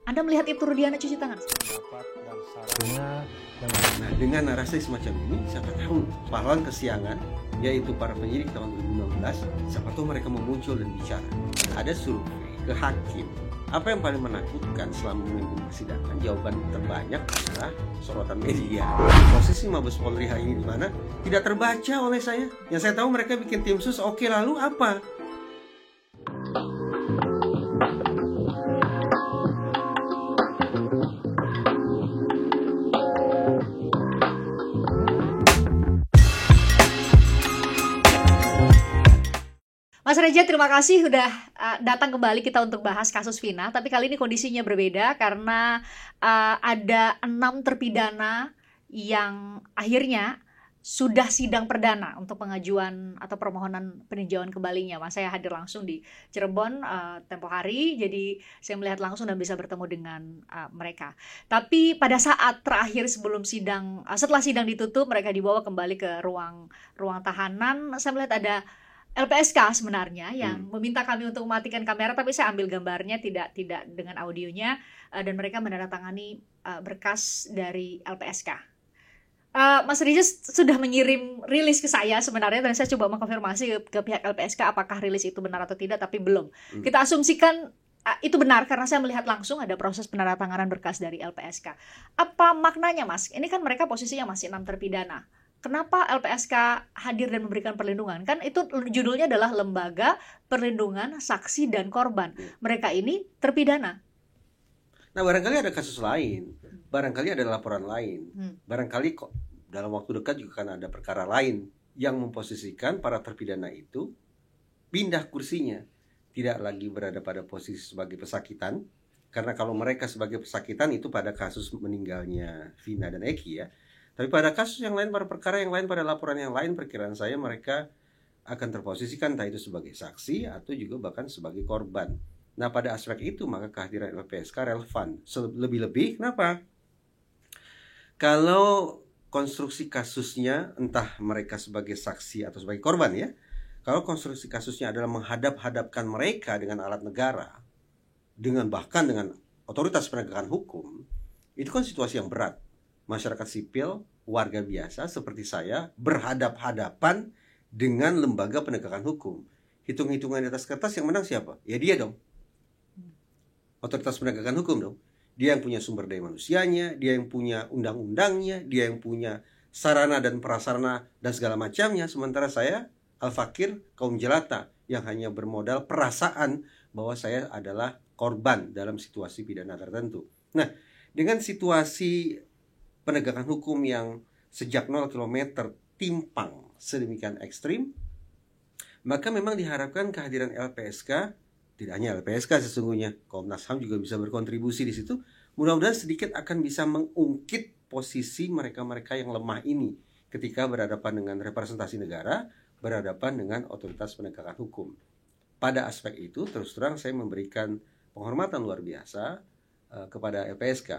Anda melihat itu Rudiana cuci tangan? Nah, dengan narasi semacam ini, siapa tahu pahlawan kesiangan, yaitu para penyidik tahun 2016, siapa tahu mereka mau muncul dan bicara. Ada survei ke hakim, apa yang paling menakutkan selama memimpin persidangan? Jawaban terbanyak adalah sorotan media. Posisi Mabes Polri hari ini di mana? Tidak terbaca oleh saya. Yang saya tahu mereka bikin tim sus, oke, lalu apa? Mas Reza, terima kasih sudah datang kembali kita untuk bahas kasus Vina. Tapi kali ini kondisinya berbeda karena ada 6 terpidana yang akhirnya sudah sidang perdana untuk pengajuan atau permohonan peninjauan kembalinya. Mas, saya hadir langsung di Cirebon tempo hari, jadi saya melihat langsung dan bisa bertemu dengan mereka. Tapi pada saat terakhir sebelum sidang, setelah sidang ditutup, mereka dibawa kembali ke ruang tahanan. Saya melihat ada LPSK sebenarnya yang meminta kami untuk mematikan kamera, tapi saya ambil gambarnya tidak dengan audionya, dan mereka menandatangani berkas dari LPSK. Mas Reza sudah mengirim rilis ke saya sebenarnya, dan saya coba mengkonfirmasi ke pihak LPSK apakah rilis itu benar atau tidak, tapi belum. Kita asumsikan itu benar karena saya melihat langsung ada proses penandatanganan berkas dari LPSK. Apa maknanya, Mas? Ini kan mereka posisinya masih 6 terpidana. Kenapa LPSK hadir dan memberikan perlindungan? Kan itu judulnya adalah Lembaga Perlindungan Saksi dan Korban. Mereka ini terpidana. Nah, barangkali ada kasus lain, barangkali ada laporan lain, barangkali kok dalam waktu dekat juga kan ada perkara lain yang memposisikan para terpidana itu pindah kursinya, tidak lagi berada pada posisi sebagai pesakitan. Karena kalau mereka sebagai pesakitan itu pada kasus meninggalnya Vina dan Eki ya. Tapi pada kasus yang lain, pada perkara yang lain, pada laporan yang lain, perkiraan saya mereka akan terposisikan entah itu sebagai saksi atau juga bahkan sebagai korban. Nah, pada aspek itu maka kehadiran LPSK relevan. Lebih-lebih kenapa? Kalau konstruksi kasusnya entah mereka sebagai saksi atau sebagai korban ya. Kalau konstruksi kasusnya adalah menghadap-hadapkan mereka dengan alat negara, bahkan dengan otoritas penegakan hukum, itu kan situasi yang berat. Masyarakat sipil, warga biasa seperti saya berhadap-hadapan dengan lembaga penegakan hukum. Hitung-hitungan di atas kertas yang menang siapa? Ya dia dong. Otoritas penegakan hukum dong. Dia yang punya sumber daya manusianya, dia yang punya undang-undangnya, dia yang punya sarana dan prasarana dan segala macamnya. Sementara saya, al-fakir, kaum jelata yang hanya bermodal perasaan bahwa saya adalah korban dalam situasi pidana tertentu. Nah, dengan situasi penegakan hukum yang sejak 0 km timpang sedemikian ekstrim, maka memang diharapkan kehadiran LPSK, tidak hanya LPSK sesungguhnya, Komnas HAM juga bisa berkontribusi di situ. Mudah-mudahan sedikit akan bisa mengungkit posisi mereka-mereka yang lemah ini ketika berhadapan dengan representasi negara, berhadapan dengan otoritas penegakan hukum. Pada aspek itu, terus terang saya memberikan penghormatan luar biasa kepada LPSK.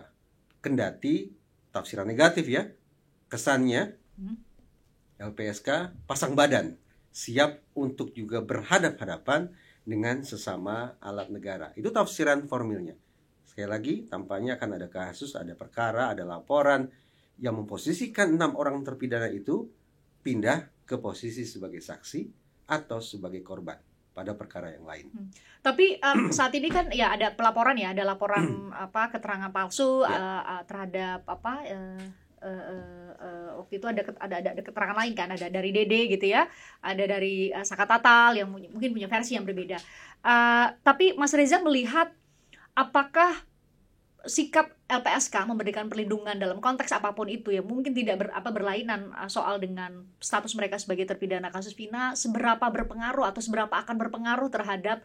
Kendati tafsiran negatif ya, kesannya LPSK pasang badan, siap untuk juga berhadap-hadapan dengan sesama alat negara. Itu tafsiran formilnya. Sekali lagi, tampaknya akan ada kasus, ada perkara, ada laporan yang memposisikan 6 orang terpidana itu pindah ke posisi sebagai saksi atau sebagai korban pada perkara yang lain. Tapi saat ini kan ya ada pelaporan ya, ada laporan keterangan palsu terhadap waktu itu ada keterangan lain kan, ada dari Dede gitu ya, ada dari Saka Tatal yang mungkin punya versi yang berbeda. Tapi Mas Reza melihat apakah sikap LPSK memberikan perlindungan dalam konteks apapun itu ya, mungkin tidak berlainan soal dengan status mereka sebagai terpidana kasus Vina, seberapa berpengaruh atau seberapa akan berpengaruh terhadap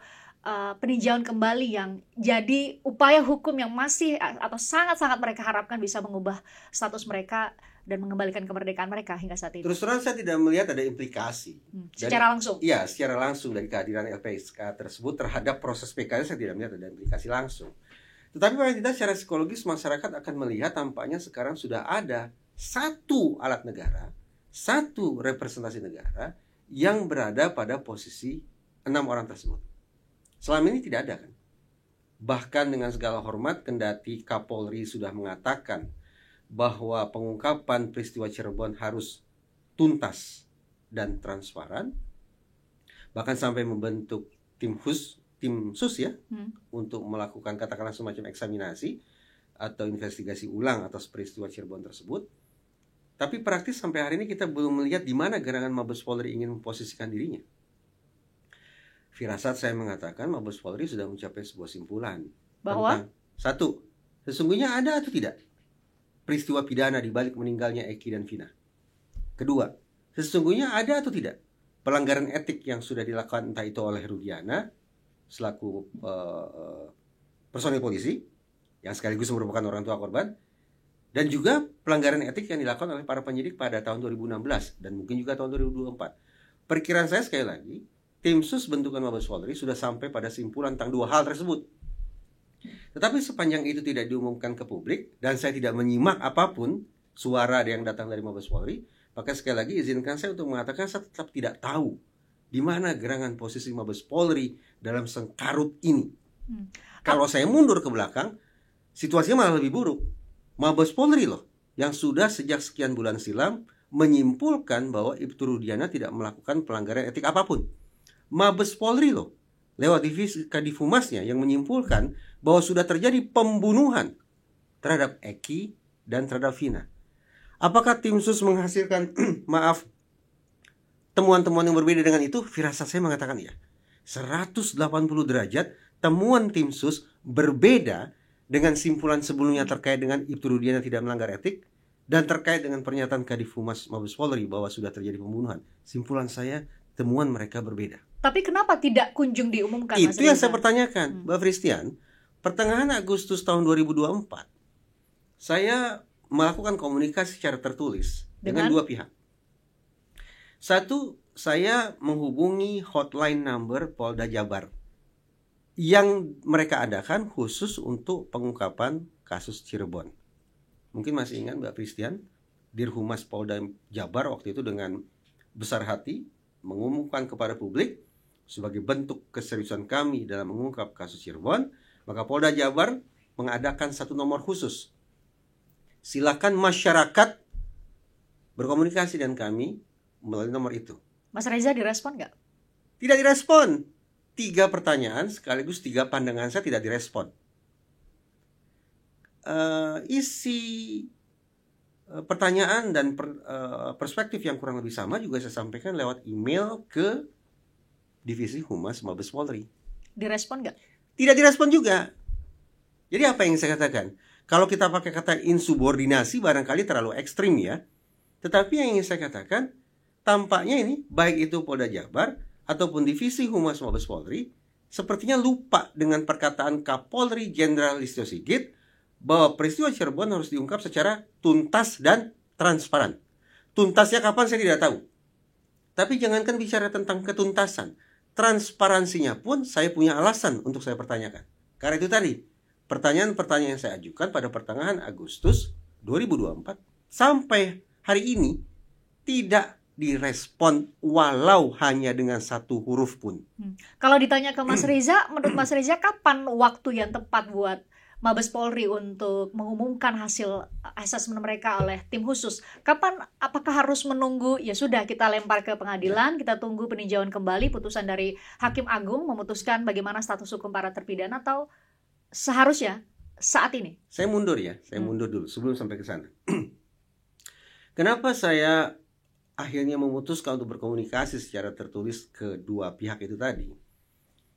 peninjauan kembali yang jadi upaya hukum yang masih atau sangat-sangat mereka harapkan bisa mengubah status mereka dan mengembalikan kemerdekaan mereka hingga saat ini. Terus terang saya tidak melihat ada implikasi secara langsung. Iya, secara langsung dari kehadiran LPSK tersebut terhadap proses PK saya tidak melihat ada implikasi langsung. Tetapi paling tidak secara psikologis masyarakat akan melihat tampaknya sekarang sudah ada satu alat negara, satu representasi negara yang berada pada posisi 6 orang tersebut. Selama ini tidak ada kan. Bahkan dengan segala hormat, kendati Kapolri sudah mengatakan bahwa pengungkapan peristiwa Cirebon harus tuntas dan transparan, bahkan sampai membentuk tim sus ya, untuk melakukan katakanlah semacam eksaminasi atau investigasi ulang atas peristiwa Cirebon tersebut. Tapi praktis sampai hari ini kita belum melihat di mana gerangan Mabes Polri ingin memposisikan dirinya. Firasat saya mengatakan Mabes Polri sudah mencapai sebuah simpulan bahwa tentang satu, sesungguhnya ada atau tidak peristiwa pidana di balik meninggalnya Eki dan Vina. Kedua, sesungguhnya ada atau tidak pelanggaran etik yang sudah dilakukan entah itu oleh Rudiana selaku personil polisi yang sekaligus merupakan orang tua korban, dan juga pelanggaran etik yang dilakukan oleh para penyidik pada tahun 2016 dan mungkin juga tahun 2024. Perkiraan saya sekali lagi, tim sus bentukan Mabes Polri sudah sampai pada simpulan tentang dua hal tersebut. Tetapi sepanjang itu tidak diumumkan ke publik dan saya tidak menyimak apapun suara yang datang dari Mabes Polri, maka sekali lagi izinkan saya untuk mengatakan saya tetap tidak tahu di mana gerangan posisi Mabes Polri dalam sengkarut ini. Kalau saya mundur ke belakang, situasinya malah lebih buruk. Mabes Polri loh yang sudah sejak sekian bulan silam menyimpulkan bahwa Ibtu Rudiana tidak melakukan pelanggaran etik apapun. Mabes Polri loh lewat divisi Kadifumasnya yang menyimpulkan bahwa sudah terjadi pembunuhan terhadap Eki dan terhadap Vina. Apakah tim sus menghasilkan temuan-temuan yang berbeda dengan itu? Firasat saya mengatakan ya. 180 derajat temuan tim sus berbeda dengan simpulan sebelumnya terkait dengan Ibtu Rudiana tidak melanggar etik dan terkait dengan pernyataan Kadifumas Mabes Polri bahwa sudah terjadi pembunuhan. Simpulan saya, temuan mereka berbeda. Tapi kenapa tidak kunjung diumumkan? Itu yang saya pertanyakan, Mbak Fristian. Pertengahan Agustus tahun 2024, saya melakukan komunikasi secara tertulis dengan dua pihak. Satu, saya menghubungi hotline number Polda Jabar yang mereka adakan khusus untuk pengungkapan kasus Cirebon. Mungkin masih ingat Mbak Fristian, Dirhumas Polda Jabar waktu itu dengan besar hati mengumumkan kepada publik sebagai bentuk keseriusan kami dalam mengungkap kasus Cirebon, maka Polda Jabar mengadakan satu nomor khusus. Silakan masyarakat berkomunikasi dengan kami melalui nomor itu. Mas Reza direspon nggak? Tidak direspon. 3 pertanyaan sekaligus 3 pandangan saya tidak direspon. Isi pertanyaan dan perspektif yang kurang lebih sama juga saya sampaikan lewat email ke Divisi Humas Mabes Polri. Direspon nggak? Tidak direspon juga. Jadi apa yang saya katakan? Kalau kita pakai kata insubordinasi barangkali terlalu ekstrim ya. Tetapi yang ingin saya katakan, tampaknya ini baik itu Polda Jabar ataupun Divisi Humas Mabes Polri sepertinya lupa dengan perkataan Kapolri Jenderal Listio Sigit bahwa peristiwa Cirebon harus diungkap secara tuntas dan transparan. Tuntasnya kapan saya tidak tahu. Tapi jangankan bicara tentang ketuntasan, transparansinya pun saya punya alasan untuk saya pertanyakan. Karena itu tadi, pertanyaan-pertanyaan yang saya ajukan pada pertengahan Agustus 2024 sampai hari ini tidak direspon walau hanya dengan satu huruf pun. Kalau ditanya ke Mas Reza, menurut Mas Reza kapan waktu yang tepat buat Mabes Polri untuk mengumumkan hasil asesmen mereka oleh tim khusus? Kapan? Apakah harus menunggu? Ya sudah, kita lempar ke pengadilan, kita tunggu peninjauan kembali putusan dari Hakim Agung memutuskan bagaimana status hukum para terpidana, atau seharusnya saat ini? Saya mundur ya, saya mundur dulu sebelum sampai ke sana. Kenapa saya akhirnya memutuskan untuk berkomunikasi secara tertulis ke dua pihak itu tadi?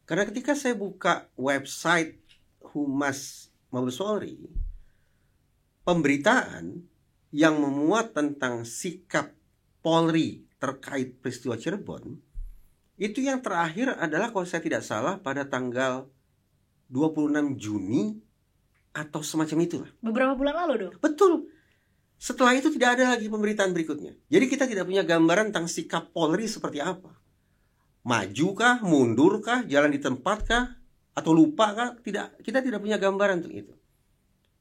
Karena ketika saya buka website Humas Mabes Polri, pemberitaan yang memuat tentang sikap Polri terkait peristiwa Cirebon, itu yang terakhir adalah kalau saya tidak salah pada tanggal 26 Juni atau semacam itulah. Beberapa bulan lalu dong? Betul. Setelah itu tidak ada lagi pemberitaan berikutnya. Jadi kita tidak punya gambaran tentang sikap Polri seperti apa. Maju kah, mundur kah, jalan di tempat kah, atau lupa kah? Tidak, kita tidak punya gambaran untuk itu.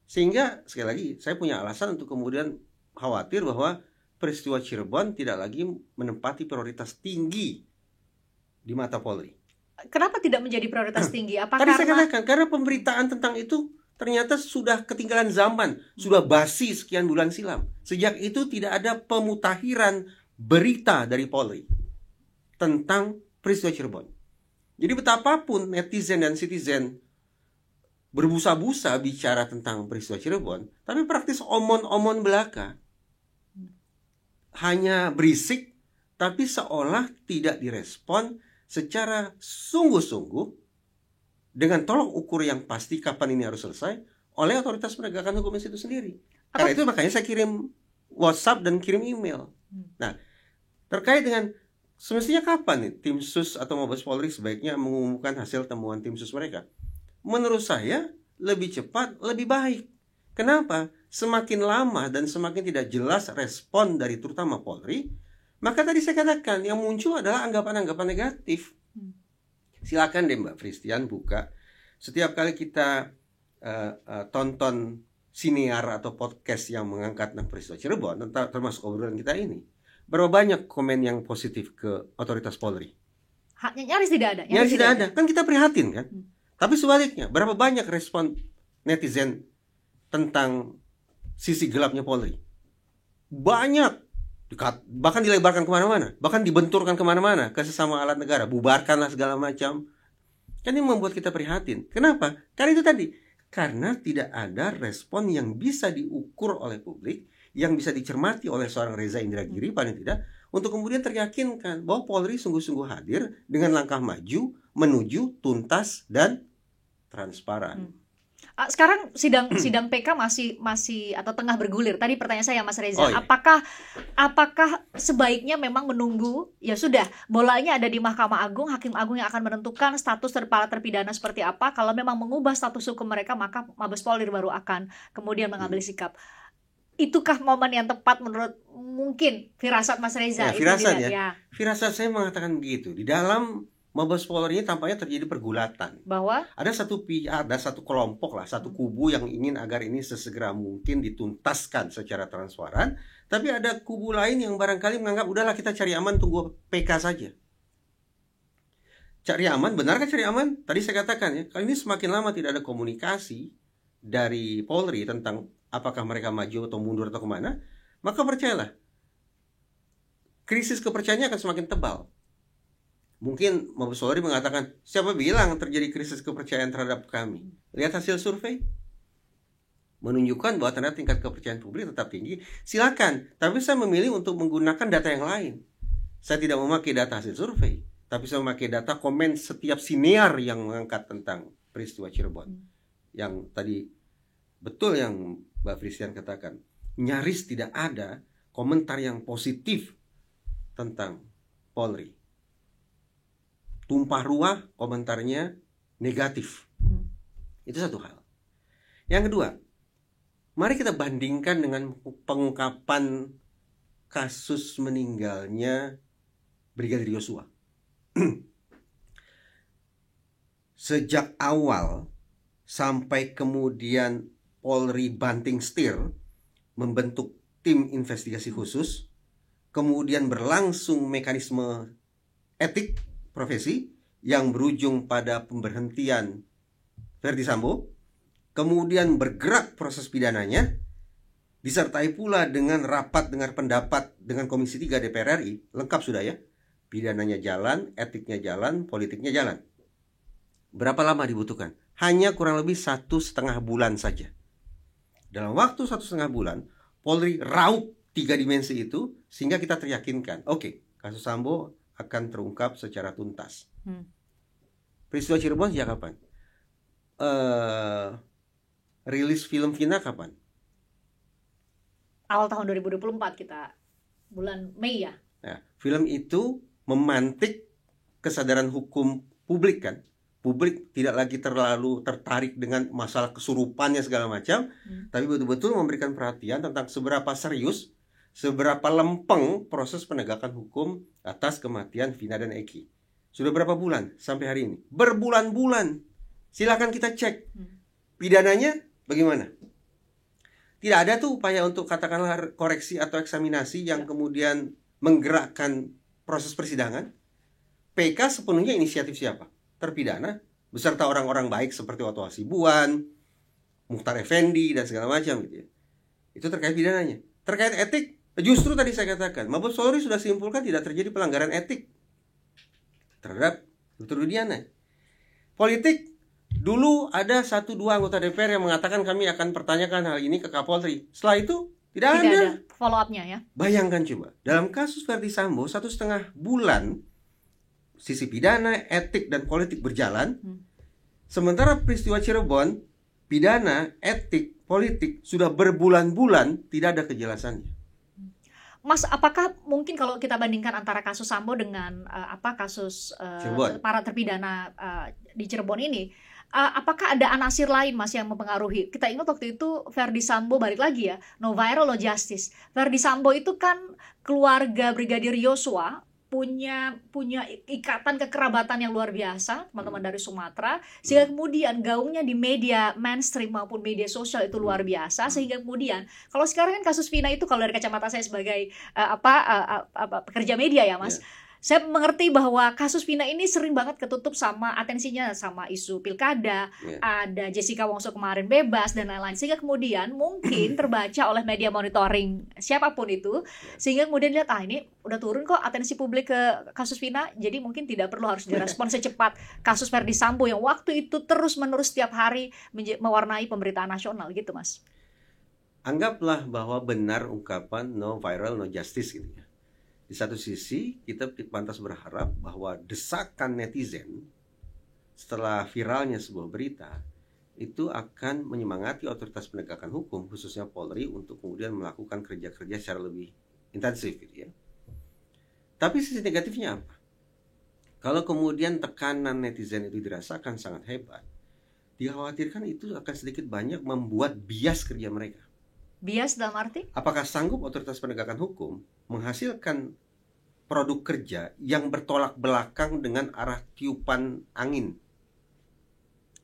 Sehingga sekali lagi saya punya alasan untuk kemudian khawatir bahwa peristiwa Cirebon tidak lagi menempati prioritas tinggi di mata Polri. Kenapa tidak menjadi prioritas tinggi? Apa Tadi saya karena katakan, karena pemberitaan tentang itu ternyata sudah ketinggalan zaman, sudah basi sekian bulan silam. Sejak itu tidak ada pemutahiran berita dari Polri tentang peristiwa Cirebon. Jadi betapapun netizen dan citizen berbusa-busa bicara tentang peristiwa Cirebon, tapi praktis omon-omon belaka. Hanya berisik, tapi seolah tidak direspon secara sungguh-sungguh dengan tolok ukur yang pasti kapan ini harus selesai oleh otoritas penegakan hukum itu sendiri. Karena itu makanya saya kirim WhatsApp dan kirim email. Nah, terkait dengan semestinya kapan nih tim sus atau Mabes Polri sebaiknya mengumumkan hasil temuan tim sus mereka? Menurut saya lebih cepat, lebih baik. Kenapa? Semakin lama dan semakin tidak jelas respon dari terutama Polri, maka tadi saya katakan yang muncul adalah anggapan-anggapan negatif. Silakan deh Mbak Fristian buka. Setiap kali kita tonton siniar atau podcast yang mengangkat tentang peristiwa Cirebon, termasuk obrolan kita ini, berapa banyak komen yang positif ke otoritas Polri? Nyaris tidak ada. Nyaris tidak ada. Kan kita prihatin kan? Tapi sebaliknya, berapa banyak respon netizen tentang sisi gelapnya Polri? Banyak. Bahkan dilebarkan kemana-mana. Bahkan dibenturkan kemana-mana ke sesama alat negara. Bubarkanlah segala macam. Kan ini membuat kita prihatin. Kenapa? Karena itu tadi. Karena tidak ada respon yang bisa diukur oleh publik, yang bisa dicermati oleh seorang Reza Indragiri paling tidak, untuk kemudian teryakinkan bahwa Polri sungguh-sungguh hadir dengan langkah maju menuju tuntas dan transparan. Sekarang sidang PK masih atau tengah bergulir. Tadi pertanyaan saya Mas Reza, iya. apakah sebaiknya memang menunggu, ya sudah, bolanya ada di Mahkamah Agung, Hakim Agung yang akan menentukan status para terpidana seperti apa. Kalau memang mengubah status hukum mereka, maka Mabes Polri baru akan kemudian mengambil sikap. Itukah momen yang tepat menurut mungkin firasat Mas Reza? Firasat saya mengatakan begitu. Di dalam Mabes Polri ini tampaknya terjadi pergulatan. Bahwa ada satu kelompok lah, satu kubu yang ingin agar ini sesegera mungkin dituntaskan secara transparan, tapi ada kubu lain yang barangkali menganggap udahlah kita cari aman, tunggu PK saja. Cari aman, benarkah cari aman? Tadi saya katakan ya, kali ini semakin lama tidak ada komunikasi dari Polri tentang apakah mereka maju atau mundur atau kemana, maka percayalah, krisis kepercayaannya akan semakin tebal. Mungkin Mabes Polri mengatakan, siapa bilang terjadi krisis kepercayaan terhadap kami? Lihat hasil survei, menunjukkan bahwa ternyata tingkat kepercayaan publik tetap tinggi. Silakan, tapi saya memilih untuk menggunakan data yang lain. Saya tidak memakai data hasil survei, tapi saya memakai data komen setiap siniar yang mengangkat tentang peristiwa Cirebon. Yang tadi betul yang Mbak Fristian katakan, nyaris tidak ada komentar yang positif tentang Polri. Tumpah ruah komentarnya negatif. Itu satu hal. Yang kedua, mari kita bandingkan dengan pengungkapan kasus meninggalnya Brigadir Yosua. Sejak awal sampai kemudian Polri banting setir membentuk tim investigasi khusus, kemudian berlangsung mekanisme etik profesi yang berujung pada pemberhentian Verdi Sambo, kemudian bergerak proses pidananya, disertai pula dengan rapat dengar pendapat dengan Komisi 3 DPR RI, lengkap sudah ya, pidananya jalan, etiknya jalan, politiknya jalan. Berapa lama dibutuhkan? Hanya kurang lebih 1,5 bulan saja. Dalam waktu 1,5 bulan, Polri raup 3 dimensi itu, sehingga kita teryakinkan, oke, kasus Sambo akan terungkap secara tuntas. Peristiwa Cirebon sejak kapan? Rilis film Vina kapan? Awal tahun 2024 kita, bulan Mei ya. Nah, film itu memantik kesadaran hukum publik kan. Publik tidak lagi terlalu tertarik dengan masalah kesurupannya segala macam, tapi betul-betul memberikan perhatian tentang seberapa serius, seberapa lempeng proses penegakan hukum atas kematian Vina dan Eki. Sudah berapa bulan sampai hari ini? Berbulan-bulan. Silakan kita cek. Pidananya bagaimana? Tidak ada tuh upaya untuk katakanlah koreksi atau eksaminasi yang kemudian menggerakkan proses persidangan. PK sepenuhnya inisiatif siapa? terpidana beserta orang-orang baik seperti Otto Hasibuan, Muchtar Effendi dan segala macam gitu ya. Itu terkait pidananya. Terkait etik, justru tadi saya katakan, Mabes Polri sudah simpulkan tidak terjadi pelanggaran etik terhadap Dr. Rudiana. Politik, dulu ada 1-2 anggota DPR yang mengatakan kami akan pertanyakan hal ini ke Kapolri. Setelah itu tidak ada follow up-nya ya. Bayangkan coba, dalam kasus Verdi Sambo 1,5 bulan sisi pidana, etik, dan politik berjalan. Sementara peristiwa Cirebon, pidana, etik, politik sudah berbulan-bulan tidak ada kejelasannya. Mas, apakah mungkin kalau kita bandingkan antara kasus Sambo dengan kasus para terpidana di Cirebon ini, apakah ada anasir lain Mas yang mempengaruhi? Kita ingat waktu itu Verdi Sambo, balik lagi ya, no viral no justice. Verdi Sambo itu kan keluarga Brigadir Yosua punya ikatan kekerabatan yang luar biasa, teman-teman dari Sumatera, sehingga kemudian gaungnya di media mainstream maupun media sosial itu luar biasa, sehingga kemudian kalau sekarang kan kasus Vina itu, kalau dari kacamata saya sebagai pekerja media ya Mas, saya mengerti bahwa kasus Vina ini sering banget ketutup sama atensinya sama isu pilkada, ada Jessica Wongso kemarin bebas dan lain-lain, sehingga kemudian mungkin terbaca oleh media monitoring siapapun itu, sehingga kemudian lihat ini udah turun kok atensi publik ke kasus Vina, jadi mungkin tidak perlu harus direspon secepat kasus Verdi Sambo yang waktu itu terus-menerus setiap hari mewarnai pemberitaan nasional gitu Mas. Anggaplah bahwa benar ungkapan no viral no justice gitu ya. Di satu sisi kita pantas berharap bahwa desakan netizen setelah viralnya sebuah berita itu akan menyemangati otoritas penegakan hukum khususnya Polri untuk kemudian melakukan kerja-kerja secara lebih intensif gitu ya. Tapi sisi negatifnya apa? Kalau kemudian tekanan netizen itu dirasakan sangat hebat, dikhawatirkan itu akan sedikit banyak membuat bias kerja mereka. Bias dalam arti? Apakah sanggup otoritas penegakan hukum menghasilkan produk kerja yang bertolak belakang dengan arah tiupan angin?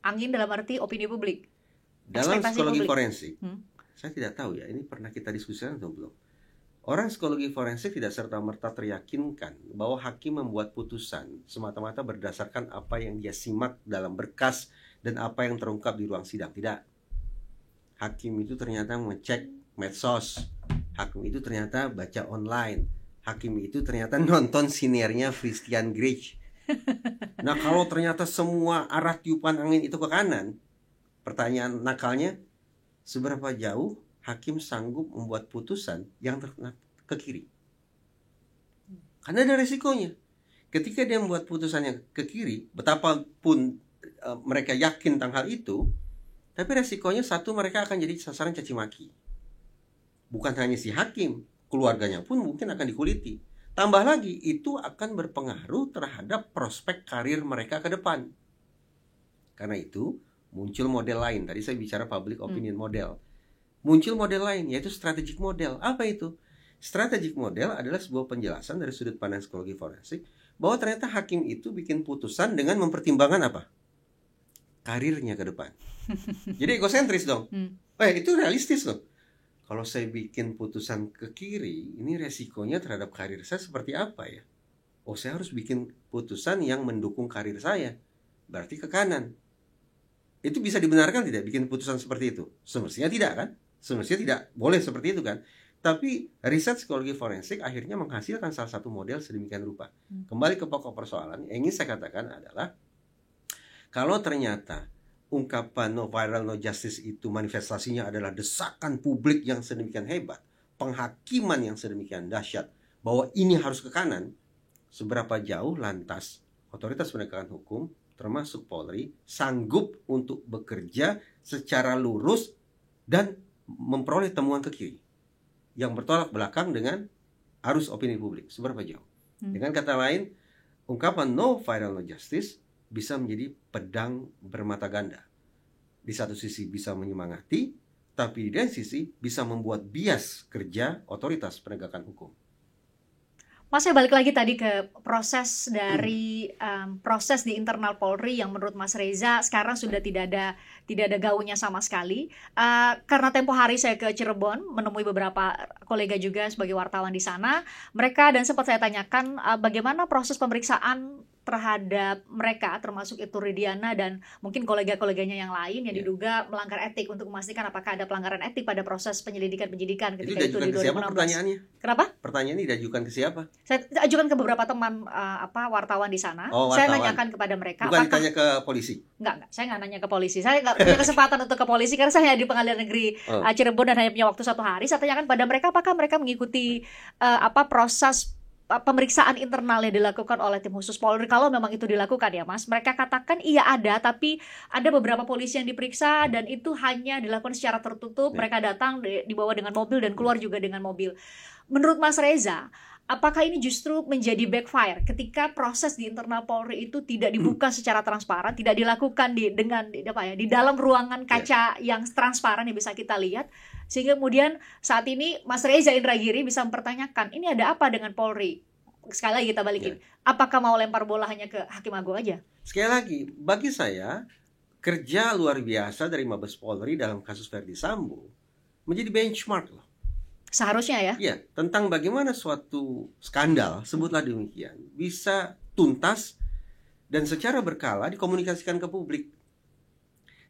Angin dalam arti opini publik? Dalam psikologi forensik, saya tidak tahu ya, ini pernah kita diskusikan atau belum. Orang psikologi forensik tidak serta-merta teryakinkan bahwa hakim membuat putusan semata-mata berdasarkan apa yang dia simak dalam berkas dan apa yang terungkap di ruang sidang. Tidak. Hakim itu ternyata mengecek medsos. Hakim itu ternyata baca online. Hakim itu ternyata nonton sinernya Christian Grey. Nah, kalau ternyata semua arah tiupan angin itu ke kanan, pertanyaan nakalnya, seberapa jauh hakim sanggup membuat putusan yang ke kiri? Karena ada resikonya. Ketika dia membuat putusan yang ke kiri, betapapun mereka yakin tentang hal itu, tapi resikonya satu, mereka akan jadi sasaran caci maki. Bukan hanya si hakim, keluarganya pun mungkin akan dikuliti. Tambah lagi, itu akan berpengaruh terhadap prospek karir mereka ke depan. Karena itu, muncul model lain. Tadi saya bicara public opinion model. Muncul model lain, yaitu strategic model. Apa itu? Strategic model adalah sebuah penjelasan dari sudut pandang psikologi forensik bahwa ternyata hakim itu bikin putusan dengan mempertimbangkan apa? Karirnya ke depan. Jadi egosentris dong. Itu realistis loh. Kalau saya bikin putusan ke kiri, ini resikonya terhadap karir saya seperti apa ya? Oh, saya harus bikin putusan yang mendukung karir saya. Berarti ke kanan. Itu bisa dibenarkan tidak bikin putusan seperti itu? Semestinya tidak kan? Semestinya tidak boleh seperti itu kan? Tapi riset psikologi forensik akhirnya menghasilkan salah satu model sedemikian rupa. Kembali ke pokok persoalan, yang ingin saya katakan adalah kalau ternyata ungkapan no viral no justice itu manifestasinya adalah desakan publik yang sedemikian hebat, penghakiman yang sedemikian dahsyat bahwa ini harus ke kanan, seberapa jauh lantas otoritas penegakan hukum termasuk Polri sanggup untuk bekerja secara lurus dan memperoleh temuan ke kiri yang bertolak belakang dengan arus opini publik, seberapa jauh? Dengan kata lain, ungkapan no viral no justice bisa menjadi pedang bermata ganda. Di satu sisi bisa menyemangati, tapi di lain sisi bisa membuat bias kerja otoritas penegakan hukum. Mas, saya balik lagi tadi ke proses dari proses di internal Polri yang menurut Mas Reza sekarang sudah tidak ada gaungnya sama sekali. Karena tempo hari saya ke Cirebon menemui beberapa kolega juga sebagai wartawan di sana, mereka dan sempat saya tanyakan bagaimana proses pemeriksaan terhadap mereka, termasuk itu Ridiana dan mungkin kolega-koleganya yang lain yang diduga melanggar etik, untuk memastikan apakah ada pelanggaran etik pada proses penyelidikan-penyidikan ketika itu di 2016. Siapa pertanyaannya? Kenapa? Pertanyaan ini diajukan ke siapa? Saya ajukan ke beberapa teman wartawan di sana. Wartawan. Saya nanyakan kepada mereka. Bukan ditanya ke polisi? Enggak, saya nggak nanya ke polisi. Saya nggak punya kesempatan untuk ke polisi karena saya di Pengadilan Negeri Cirebon dan hanya punya waktu 1 hari. Saya tanyakan pada mereka apakah mereka mengikuti proses pemeriksaan internal yang dilakukan oleh tim khusus Polri. Kalau memang itu dilakukan ya Mas, mereka katakan iya ada, tapi ada beberapa polisi yang diperiksa dan itu hanya dilakukan secara tertutup. Mereka datang dibawa dengan mobil dan keluar juga dengan mobil. Menurut Mas Reza, apakah ini justru menjadi backfire ketika proses di internal Polri itu tidak dibuka secara transparan, tidak dilakukan di dalam ruangan kaca yang transparan yang bisa kita lihat, sehingga kemudian saat ini Mas Reza Indragiri bisa mempertanyakan ini ada apa dengan Polri? Sekali lagi kita balikin, apakah mau lempar bola hanya ke Hakim Agung aja? Sekali lagi, bagi saya kerja luar biasa dari Mabes Polri dalam kasus Verdi Sambo menjadi benchmark loh. Seharusnya ya? Iya, tentang bagaimana suatu skandal, sebutlah demikian, bisa tuntas dan secara berkala dikomunikasikan ke publik.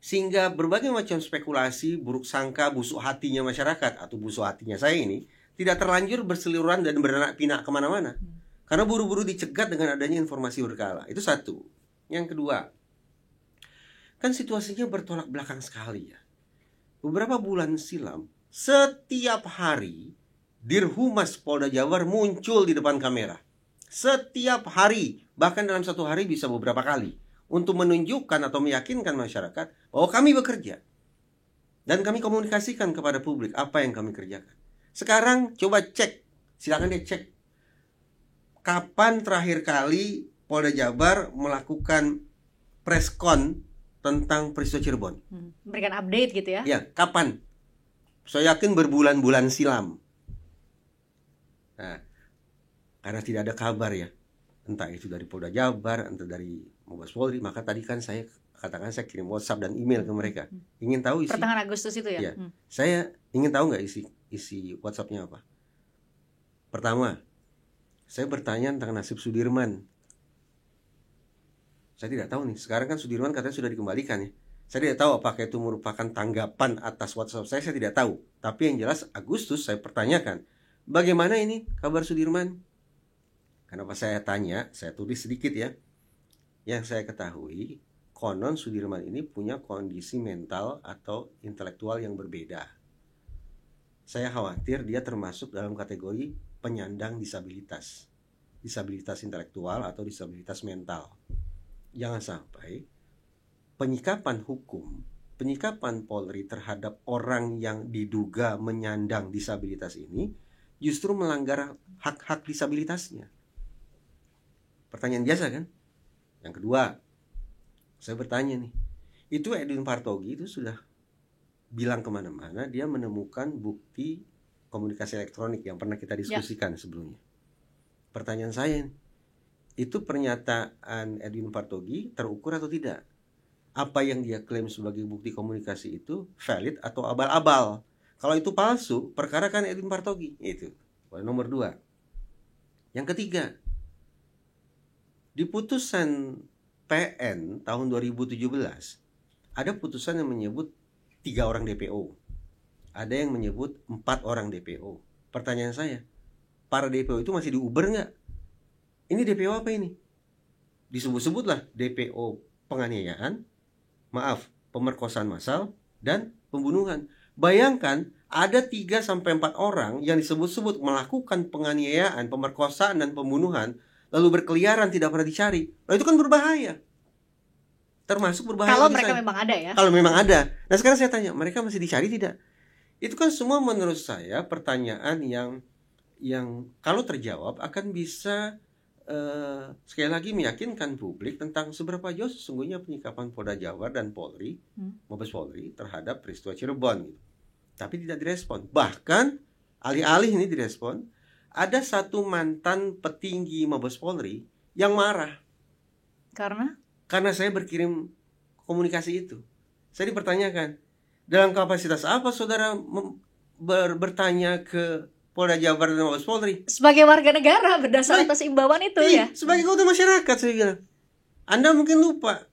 Sehingga berbagai macam spekulasi, buruk sangka, busuk hatinya masyarakat atau busuk hatinya saya ini tidak terlanjur berseliweran dan beranak pinak kemana-mana. Karena buru-buru dicegat dengan adanya informasi berkala. Itu satu. Yang kedua, kan situasinya bertolak belakang sekali ya. Beberapa bulan silam, setiap hari Dirhumas Polda Jabar muncul di depan kamera. Setiap hari, bahkan dalam satu hari bisa beberapa kali, untuk menunjukkan atau meyakinkan masyarakat bahwa kami bekerja. Dan kami komunikasikan kepada publik apa yang kami kerjakan. Sekarang coba cek, silakan deh cek. Kapan terakhir kali Polda Jabar melakukan preskon tentang peristiwa Cirebon? Memberikan update gitu ya? Ya, kapan? Saya yakin berbulan-bulan silam. Nah, karena tidak ada kabar ya, entah itu dari Polda Jabar, entah dari Mabes Polri, maka tadi kan saya katakan saya kirim WhatsApp dan email ke mereka. Ingin tahu isi? Pertengahan Agustus itu ya? Saya ingin tahu nggak isi WhatsApp-nya apa? Pertama, saya bertanya tentang nasib Sudirman. Saya tidak tahu nih. Sekarang kan Sudirman katanya sudah dikembalikan ya. Saya tidak tahu apakah itu merupakan tanggapan atas WhatsApp saya tidak tahu. Tapi yang jelas Agustus saya pertanyakan, bagaimana ini kabar Sudirman? Kenapa saya tanya, saya tulis sedikit ya. Yang saya ketahui, konon Sudirman ini punya kondisi mental atau intelektual yang berbeda. Saya khawatir dia termasuk dalam kategori penyandang disabilitas. Disabilitas intelektual atau disabilitas mental. Jangan sampai penyikapan hukum, penyikapan Polri terhadap orang yang diduga menyandang disabilitas ini justru melanggar hak-hak disabilitasnya. Pertanyaan biasa kan? Yang kedua, saya bertanya nih, itu Edwin Partogi itu sudah bilang kemana-mana dia menemukan bukti komunikasi elektronik yang pernah kita diskusikan sebelumnya. Pertanyaan saya, itu pernyataan Edwin Partogi terukur atau tidak? Apa yang dia klaim sebagai bukti komunikasi itu valid atau abal-abal? Kalau itu palsu, perkara kan Edwin Partogi. Itu nomor 2. Yang ketiga, di putusan PN tahun 2017 ada putusan yang menyebut 3 orang DPO. Ada yang menyebut 4 orang DPO. Pertanyaan saya, para DPO itu masih diuber nggak? Ini DPO apa ini? Disebut-sebutlah DPO penganiayaan, pemerkosaan massal, dan pembunuhan. Bayangkan ada 3-4 orang yang disebut-sebut melakukan penganiayaan, pemerkosaan, dan pembunuhan, lalu berkeliaran tidak pernah dicari. Nah, itu kan berbahaya. Termasuk berbahaya kalau mereka memang ada ya. Kalau memang ada. Nah sekarang saya tanya, mereka masih dicari tidak? Itu kan semua menurut saya pertanyaan yang kalau terjawab akan bisa sekali lagi meyakinkan publik tentang seberapa jauh sesungguhnya penyikapan Polda Jabar dan Polri, Mabes Polri terhadap peristiwa Cirebon gitu. Tapi tidak direspon. Bahkan alih-alih ini direspon, ada satu mantan petinggi Mabes Polri yang marah. Karena saya berkirim komunikasi itu. Saya dipertanyakan, dalam kapasitas apa saudara bertanya ke Polda Jabar dan Mabes Polri. Sebagai warga negara berdasar atas imbauan itu ya. Sebagai ketua masyarakat saya bilang. Anda mungkin lupa.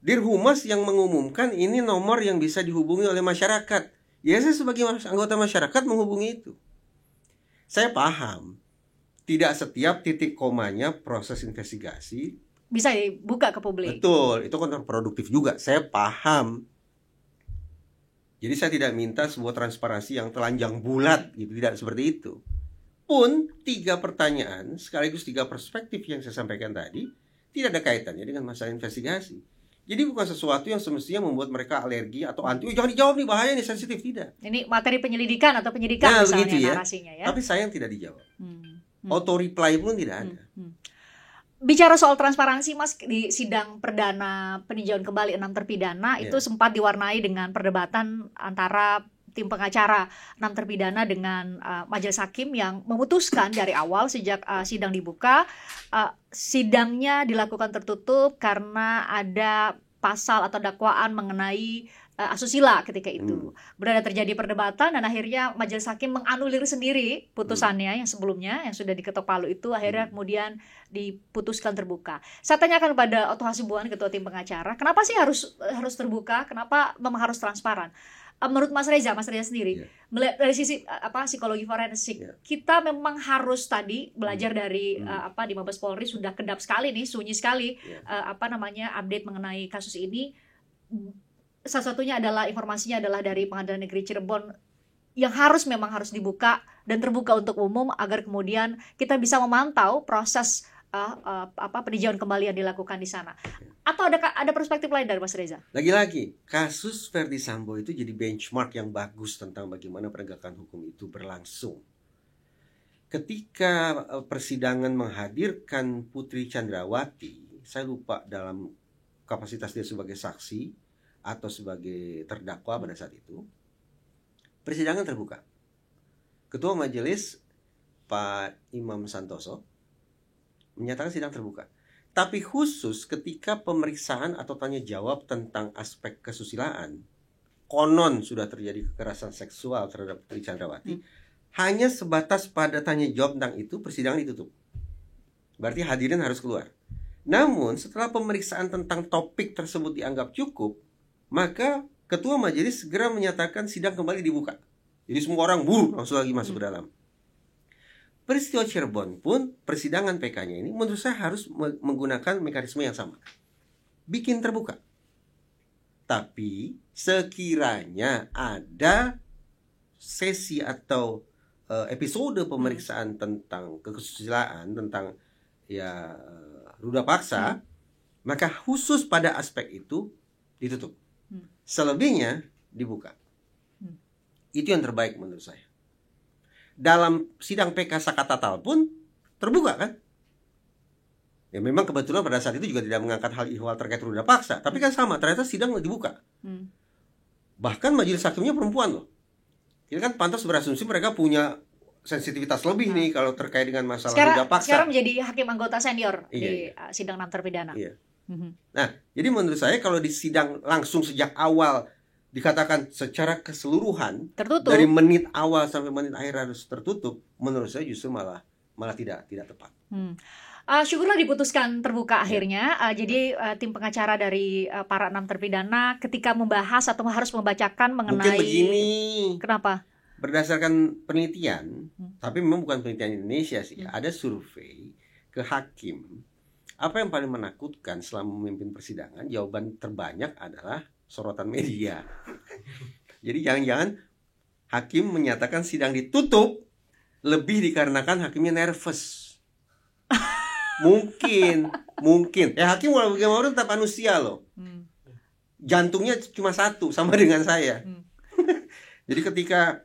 Dirhumas yang mengumumkan ini nomor yang bisa dihubungi oleh masyarakat. Ya saya sebagai anggota masyarakat menghubungi itu. Saya paham. Tidak setiap titik komanya proses investigasi bisa dibuka ke publik. Betul, itu kontraproduktif juga. Saya paham. Jadi saya tidak minta sebuah transparansi yang telanjang bulat gitu, tidak seperti itu. Pun 3 pertanyaan sekaligus 3 perspektif yang saya sampaikan tadi tidak ada kaitannya dengan masalah investigasi. Jadi bukan sesuatu yang semestinya membuat mereka alergi atau anti. Jangan dijawab nih, bahaya nih, sensitif, tidak. Ini materi penyelidikan atau penyidikan misalnya begitu ya. narasinya ya. Tapi sayang tidak dijawab. Auto reply pun tidak ada. Bicara soal transparansi Mas, di sidang perdana peninjauan kembali 6 terpidana itu sempat diwarnai dengan perdebatan antara tim pengacara 6 terpidana dengan majelis hakim yang memutuskan dari awal sejak sidang dibuka, sidangnya dilakukan tertutup karena ada pasal atau dakwaan mengenai asusila ketika itu. Berada terjadi perdebatan dan akhirnya majelis hakim menganulir sendiri putusannya yang sebelumnya yang sudah diketok palu itu, akhirnya kemudian diputuskan terbuka. Saya tanyakan kepada Otto Hasibuan, ketua tim pengacara, kenapa sih harus terbuka? Kenapa memang harus transparan? Menurut Mas Reza sendiri, melihat dari sisi psikologi forensik, kita memang harus tadi belajar dari di Mabes Polri sudah kedap sekali nih, sunyi sekali update mengenai kasus ini. Salah satunya adalah informasinya adalah dari Pengadilan Negeri Cirebon yang memang harus dibuka dan terbuka untuk umum agar kemudian kita bisa memantau proses peninjauan kembali yang dilakukan di sana. Atau ada perspektif lain dari Mas Reza? Lagi-lagi, kasus Verdi Sambo itu jadi benchmark yang bagus tentang bagaimana penegakan hukum itu berlangsung. Ketika persidangan menghadirkan Putri Chandrawati, saya lupa dalam kapasitas dia sebagai saksi atau sebagai terdakwa pada saat itu, persidangan terbuka. Ketua majelis Pak Imam Santoso menyatakan sidang terbuka. Tapi khusus ketika pemeriksaan atau tanya jawab tentang aspek kesusilaan, konon sudah terjadi kekerasan seksual terhadap Putri Chandrawati, hanya sebatas pada tanya jawab tentang itu, persidangan ditutup. Berarti hadirin harus keluar. Namun setelah pemeriksaan tentang topik tersebut dianggap cukup, maka ketua majelis segera menyatakan sidang kembali dibuka. Jadi semua orang langsung lagi masuk ke dalam. Peristiwa Cirebon pun persidangan PK-nya ini menurut saya harus menggunakan mekanisme yang sama. Bikin terbuka. Tapi sekiranya ada sesi atau episode pemeriksaan tentang kesusilaan, tentang ruda paksa, maka khusus pada aspek itu ditutup. Selebihnya dibuka. Itu yang terbaik menurut saya. Dalam sidang PK Sakatatal pun terbuka kan? Ya memang kebetulan pada saat itu juga tidak mengangkat hal ihwal terkait ruda paksa, tapi kan sama, ternyata sidang dibuka. Bahkan majelis hakimnya perempuan loh. Ini kan pantas berasumsi mereka punya sensitivitas lebih nih kalau terkait dengan masalah ruda paksa. Sekarang menjadi hakim anggota senior di sidang 6 terpidana. Iya. Nah, jadi menurut saya kalau di sidang langsung sejak awal dikatakan secara keseluruhan tertutup, dari menit awal sampai menit akhir harus tertutup, menurut saya justru malah tidak tepat. Syukurlah diputuskan terbuka akhirnya. Jadi tim pengacara dari para 6 terpidana ketika membahas atau harus membacakan mengenai. Mungkin begini. Kenapa? Berdasarkan penelitian, tapi memang bukan penelitian Indonesia sih. Ada survei ke hakim. Apa yang paling menakutkan selama memimpin persidangan? Jawaban terbanyak adalah sorotan media. Jadi jangan-jangan hakim menyatakan sidang ditutup lebih dikarenakan hakimnya nervous. Mungkin. Hakim walau bagaimana tetap manusia loh. Jantungnya cuma satu, sama dengan saya. Jadi ketika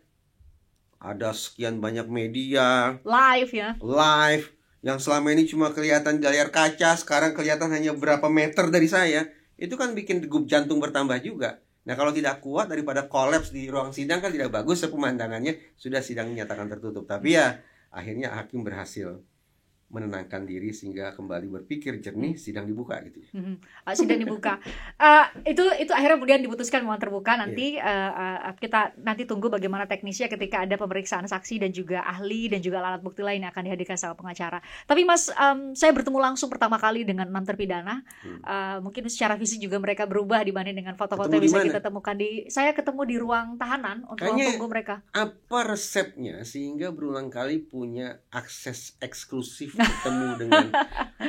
ada sekian banyak media live yang selama ini cuma kelihatan di layar kaca, sekarang kelihatan hanya berapa meter dari saya, itu kan bikin degup jantung bertambah juga. Nah kalau tidak kuat, daripada kolaps di ruang sidang kan tidak bagus pemandangannya. Sudah sidang dinyatakan tertutup. Tapi ya akhirnya hakim berhasil menenangkan diri sehingga kembali berpikir jernih, sidang dibuka gitu ya. Sidang dibuka. Itu akhirnya kemudian diputuskan memang terbuka. Nanti kita nanti tunggu bagaimana teknisnya ketika ada pemeriksaan saksi dan juga ahli dan juga alat bukti lain yang akan dihadirkan sama pengacara. Tapi Mas, saya bertemu langsung pertama kali dengan 6 terpidana. Mungkin secara fisik juga mereka berubah dibanding dengan foto-foto yang bisa kita temukan saya ketemu di ruang tahanan untuk ruang tunggu mereka. Apa resepnya sehingga berulang kali punya akses eksklusif bertemu dengan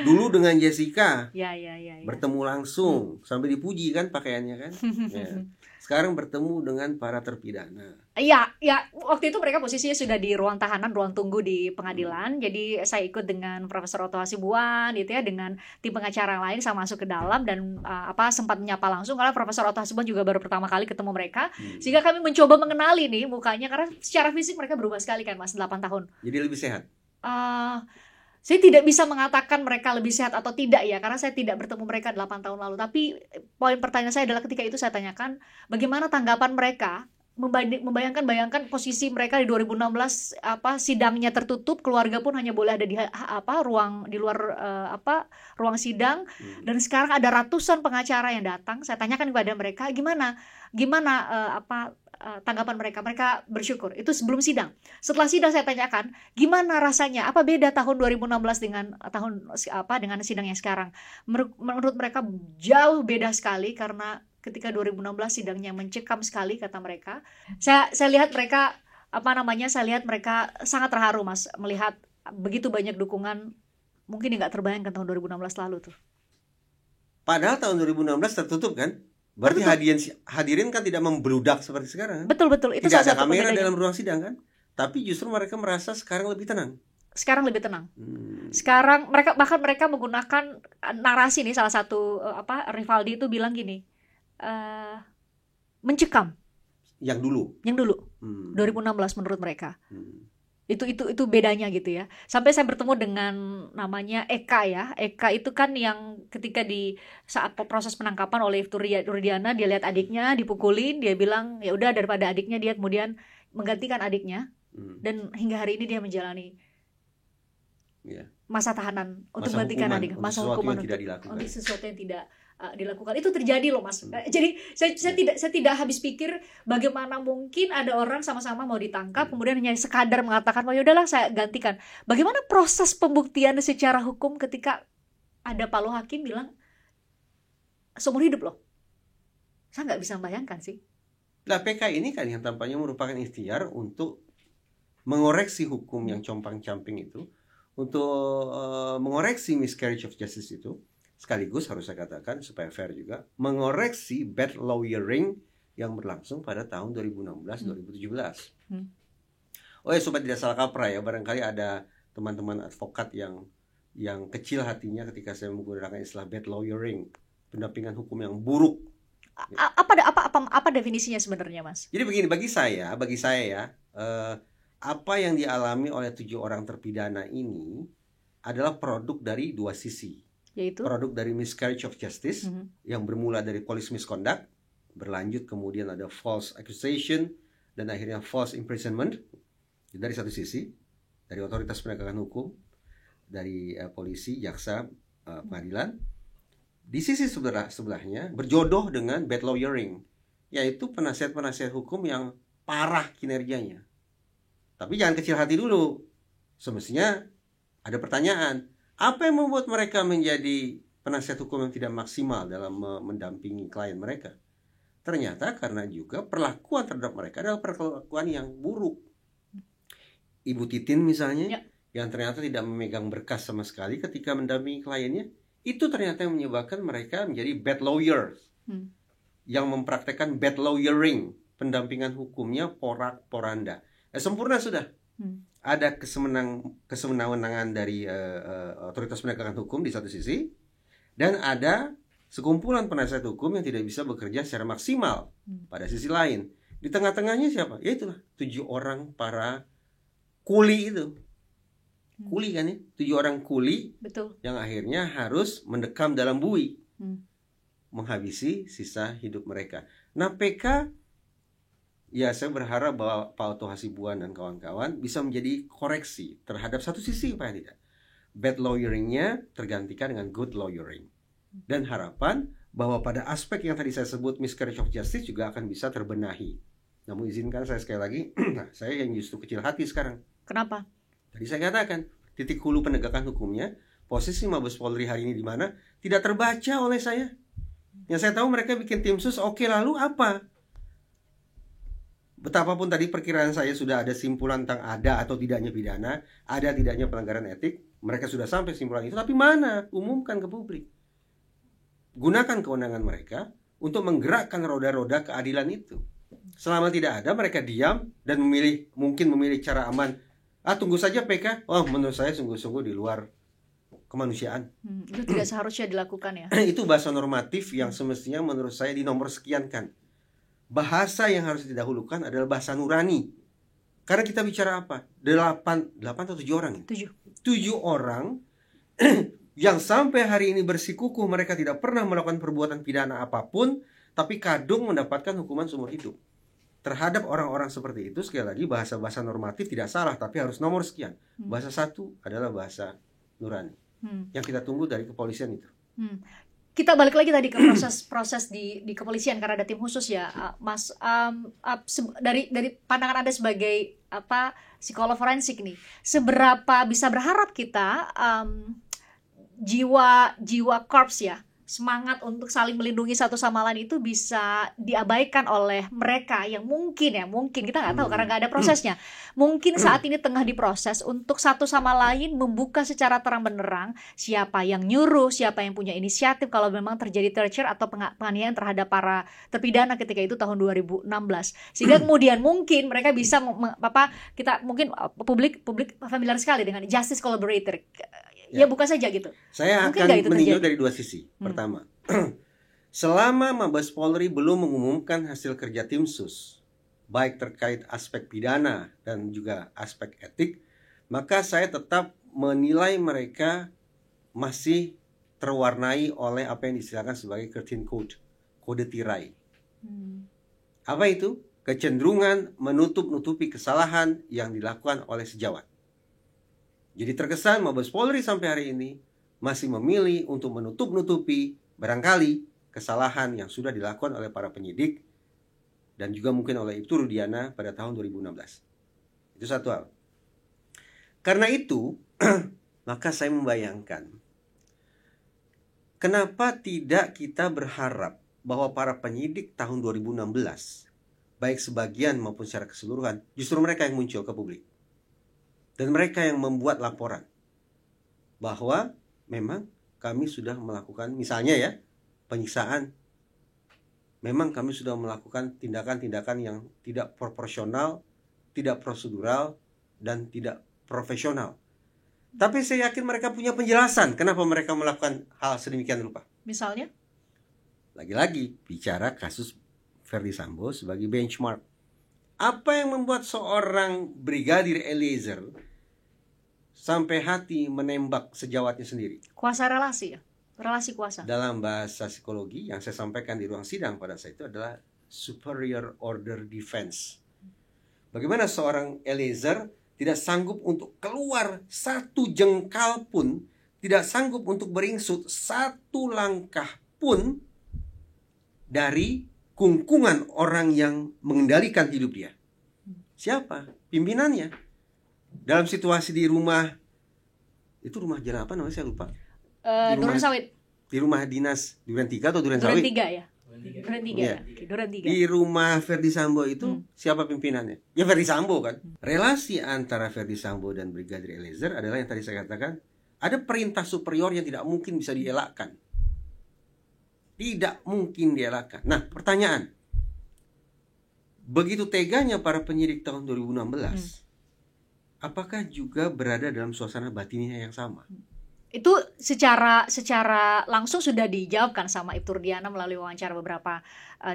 dulu dengan Jessica, ya. bertemu langsung sampai dipuji kan pakaiannya kan. Sekarang bertemu dengan para terpidana. Iya, waktu itu mereka posisinya sudah di ruang tahanan, ruang tunggu di pengadilan. Jadi saya ikut dengan Profesor Otto Hasibuan gitu ya, dengan tim pengacara yang lain. Saya masuk ke dalam dan sempat menyapa langsung karena Profesor Otto Hasibuan juga baru pertama kali ketemu mereka. Sehingga kami mencoba mengenali nih mukanya karena secara fisik mereka berubah sekali kan Mas, 8 tahun. Jadi lebih sehat. Saya tidak bisa mengatakan mereka lebih sehat atau tidak ya, karena saya tidak bertemu mereka 8 tahun lalu. Tapi poin pertanyaan saya adalah ketika itu saya tanyakan bagaimana tanggapan mereka, bayangkan posisi mereka di 2016, sidangnya tertutup, keluarga pun hanya boleh ada di ruang di luar ruang sidang, dan sekarang ada ratusan pengacara yang datang. Saya tanyakan kepada mereka gimana tanggapan mereka bersyukur. Itu sebelum sidang. Setelah sidang saya tanyakan, gimana rasanya? Apa beda tahun 2016 dengan dengan sidang yang sekarang? Menurut mereka jauh beda sekali karena ketika 2016 sidangnya mencekam sekali kata mereka. Saya lihat mereka saya lihat mereka sangat terharu Mas melihat begitu banyak dukungan. Mungkin nggak terbayangkan tahun 2016 lalu tuh. Padahal tahun 2016 tertutup kan? Berarti hadirin kan tidak membludak seperti sekarang. Betul. Itu tidak ada kamera dalam ruang sidang kan? Tapi justru mereka merasa sekarang lebih tenang. Sekarang mereka menggunakan narasi nih, salah satu Rivaldi itu bilang gini, mencekam. Yang dulu 2016 menurut mereka. Itu bedanya gitu ya. Sampai saya bertemu dengan namanya Eka ya. Eka itu kan yang ketika di saat proses penangkapan oleh Rudiana, dia lihat adiknya dipukulin, dia bilang ya udah daripada adiknya, dia kemudian menggantikan adiknya. Dan hingga hari ini dia menjalani masa tahanan untuk menggantikan adiknya, masa hukuman untuk sesuatu yang tidak dilakukan. Itu terjadi loh Mas. Jadi saya tidak habis pikir bagaimana mungkin ada orang sama-sama mau ditangkap kemudian hanya sekadar mengatakan ya udahlah saya gantikan. Bagaimana proses pembuktian secara hukum ketika ada Pak Hakim bilang seumur hidup loh. Saya nggak bisa membayangkan sih. Nah, PK ini kan yang tampaknya merupakan ikhtiar untuk mengoreksi hukum yang compang-camping itu, untuk mengoreksi miscarriage of justice itu. Sekaligus harus saya katakan supaya fair juga, mengoreksi bad lawyering yang berlangsung pada tahun 2016-2017. Oh ya, supaya tidak salah kaprah ya, barangkali ada teman-teman advokat yang kecil hatinya ketika saya menggunakan istilah bad lawyering, pendampingan hukum yang buruk. Apa definisinya sebenarnya Mas? Jadi begini, bagi saya ya, apa yang dialami oleh 7 orang terpidana ini adalah produk dari dua sisi. Yaitu produk dari miscarriage of justice yang bermula dari police misconduct, berlanjut kemudian ada false accusation dan akhirnya false imprisonment. Dari satu sisi, dari otoritas penegakan hukum, dari polisi, jaksa, pengadilan. Di sisi sebelahnya berjodoh dengan bad lawyering, yaitu penasihat-penasihat hukum yang parah kinerjanya. Tapi jangan kecil hati dulu. Semestinya ada pertanyaan, apa yang membuat mereka menjadi penasihat hukum yang tidak maksimal dalam mendampingi klien mereka? Ternyata karena juga perlakuan terhadap mereka adalah perlakuan yang buruk. Ibu Titin misalnya, yang ternyata tidak memegang berkas sama sekali ketika mendampingi kliennya, itu ternyata yang menyebabkan mereka menjadi bad lawyers, yang mempraktekkan bad lawyering, pendampingan hukumnya porak-poranda. Sempurna sudah. Ada kesemenang-menangan dari otoritas penegakan hukum di satu sisi, dan ada sekumpulan penasihat hukum yang tidak bisa bekerja secara maksimal pada sisi lain. Di tengah-tengahnya siapa? Ya itulah 7 orang para kuli itu. Kuli kan ya? 7 orang kuli. Betul. Yang akhirnya harus mendekam dalam bui, menghabisi sisa hidup mereka. Nah, PK, ya saya berharap bahwa Pak Otto Hasibuan dan kawan-kawan bisa menjadi koreksi terhadap satu sisi, Pak, tidak. bad lawyeringnya tergantikan dengan good lawyering. Dan harapan bahwa pada aspek yang tadi saya sebut miscarriage of justice juga akan bisa terbenahi. Namun izinkan saya sekali lagi, saya yang justru kecil hati sekarang. Kenapa? Tadi saya katakan, titik hulu penegakan hukumnya, posisi Mabes Polri hari ini di mana, tidak terbaca oleh saya. Yang saya tahu mereka bikin tim sus, oke, lalu apa? Betapapun tadi perkiraan saya sudah ada simpulan tentang ada atau tidaknya pidana, ada tidaknya pelanggaran etik, mereka sudah sampai simpulan itu, tapi mana? Umumkan ke publik. Gunakan kewenangan mereka untuk menggerakkan roda-roda keadilan itu. Selama tidak ada, mereka diam dan mungkin memilih cara aman. Tunggu saja PK. Oh, menurut saya sungguh-sungguh di luar kemanusiaan. Itu tidak seharusnya dilakukan ya. Itu bahasa normatif yang semestinya menurut saya dinomor sekiankan. Bahasa yang harus didahulukan adalah bahasa nurani. Karena kita bicara apa? 8 atau 7 orang? 7 orang yang sampai hari ini bersikukuh mereka tidak pernah melakukan perbuatan pidana apapun, tapi kadung mendapatkan hukuman seumur hidup. Terhadap orang-orang seperti itu, sekali lagi bahasa-bahasa normatif tidak salah, tapi harus nomor sekian. Bahasa satu adalah bahasa nurani. Yang kita tunggu dari kepolisian itu. Kita balik lagi tadi ke proses di kepolisian karena ada tim khusus ya, Mas. Dari pandangan Anda sebagai psikolog forensik nih, seberapa bisa berharap kita jiwa korps ya, semangat untuk saling melindungi satu sama lain itu bisa diabaikan oleh mereka yang mungkin kita nggak tahu karena nggak ada prosesnya. Mungkin saat ini tengah diproses untuk satu sama lain membuka secara terang benderang siapa yang nyuruh, siapa yang punya inisiatif kalau memang terjadi torture atau penganiayaan terhadap para terpidana ketika itu tahun 2016. Sehingga kemudian mungkin mereka bisa kita mungkin publik familiar sekali dengan justice collaborator. Ya buka saja gitu. Saya mungkin akan meninjau dari dua sisi. Pertama, selama Mabes Polri belum mengumumkan hasil kerja tim sus, baik terkait aspek pidana dan juga aspek etik, maka saya tetap menilai mereka masih terwarnai oleh apa yang distilahkan sebagai curtain code, kode tirai. Apa itu? Kecenderungan menutup-nutupi kesalahan yang dilakukan oleh sejawat. Jadi terkesan Mabes Polri sampai hari ini masih memilih untuk menutup-nutupi barangkali kesalahan yang sudah dilakukan oleh para penyidik dan juga mungkin oleh Ibtu Rudiana pada tahun 2016. Itu satu hal. Karena itu, maka saya membayangkan kenapa tidak kita berharap bahwa para penyidik tahun 2016, baik sebagian maupun secara keseluruhan, justru mereka yang muncul ke publik. Dan mereka yang membuat laporan bahwa memang kami sudah melakukan misalnya ya penyiksaan. Memang kami sudah melakukan tindakan-tindakan yang tidak proporsional, tidak prosedural, dan tidak profesional. Tapi saya yakin mereka punya penjelasan kenapa mereka melakukan hal sedemikian rupa. Misalnya? Lagi-lagi bicara kasus Ferdy Sambo sebagai benchmark. Apa yang membuat seorang Brigadir Eliezer sampai hati menembak sejawatnya sendiri? Kuasa relasi ya? Relasi kuasa. Dalam bahasa psikologi yang saya sampaikan di ruang sidang pada saat itu adalah superior order defense. Bagaimana seorang Eliezer tidak sanggup untuk keluar satu jengkal pun, tidak sanggup untuk beringsut satu langkah pun dari kungkungan orang yang mengendalikan hidup dia. Siapa? Pimpinannya. Dalam situasi di rumah, itu rumah jalan apa namanya saya lupa. Duren Sawit. Di rumah dinas Duren 3 atau Duren Sawit? Duren 3 ya. Duren 3 ya. Duren 3. Di rumah Ferdy Sambo itu siapa pimpinannya? Ya Ferdy Sambo kan. Relasi antara Ferdy Sambo dan Brigadir Eliezer adalah yang tadi saya katakan, ada perintah superior yang tidak mungkin bisa dielakkan. Tidak mungkin dielakkan. Nah, pertanyaan. Begitu teganya para penyidik tahun 2016, apakah juga berada dalam suasana batinnya yang sama? Itu secara langsung sudah dijawabkan sama Ibtu Rudiana melalui wawancara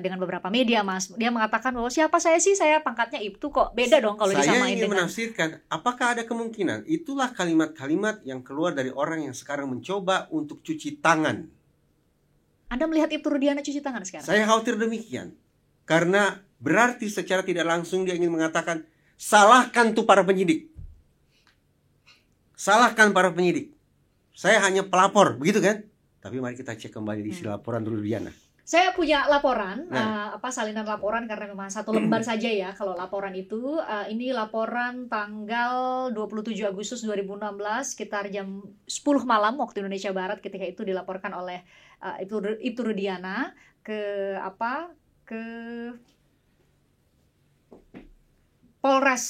dengan beberapa media, Mas. Dia mengatakan bahwa siapa saya sih, saya pangkatnya Ibtu kok. Beda dong kalau disamain dengan. Saya ingin menafsirkan, apakah ada kemungkinan itulah kalimat-kalimat yang keluar dari orang yang sekarang mencoba untuk cuci tangan. Anda melihat Ibtu Rudiana cuci tangan sekarang? Saya khawatir demikian. Karena berarti secara tidak langsung dia ingin mengatakan, salahkan tuh para penyidik. Salahkan para penyidik. Saya hanya pelapor, begitu kan? Tapi mari kita cek kembali di isi laporan dulu, Diana. Saya punya laporan, salinan laporan karena memang satu lembar saja ya kalau laporan itu. Ini laporan tanggal 27 Agustus 2016 sekitar jam 10 malam waktu Indonesia Barat, ketika itu dilaporkan oleh Ibtu Rudiana ke Polres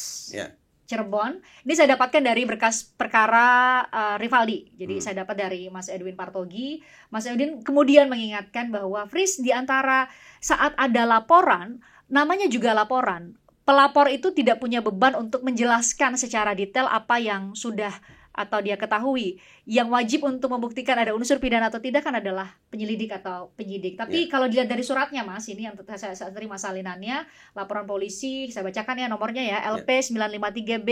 Cirebon. Ini saya dapatkan dari berkas perkara Rivaldi. Jadi saya dapat dari Mas Edwin Partogi. Mas Edwin kemudian mengingatkan bahwa Fris, di antara saat ada laporan, namanya juga laporan. Pelapor itu tidak punya beban untuk menjelaskan secara detail apa yang sudah atau dia ketahui. Yang wajib untuk membuktikan ada unsur pidana atau tidak kan adalah penyelidik atau penyidik. Tapi kalau dilihat dari suratnya, Mas, ini yang saya terima salinannya, laporan polisi, saya bacakan ya nomornya ya, LP 953B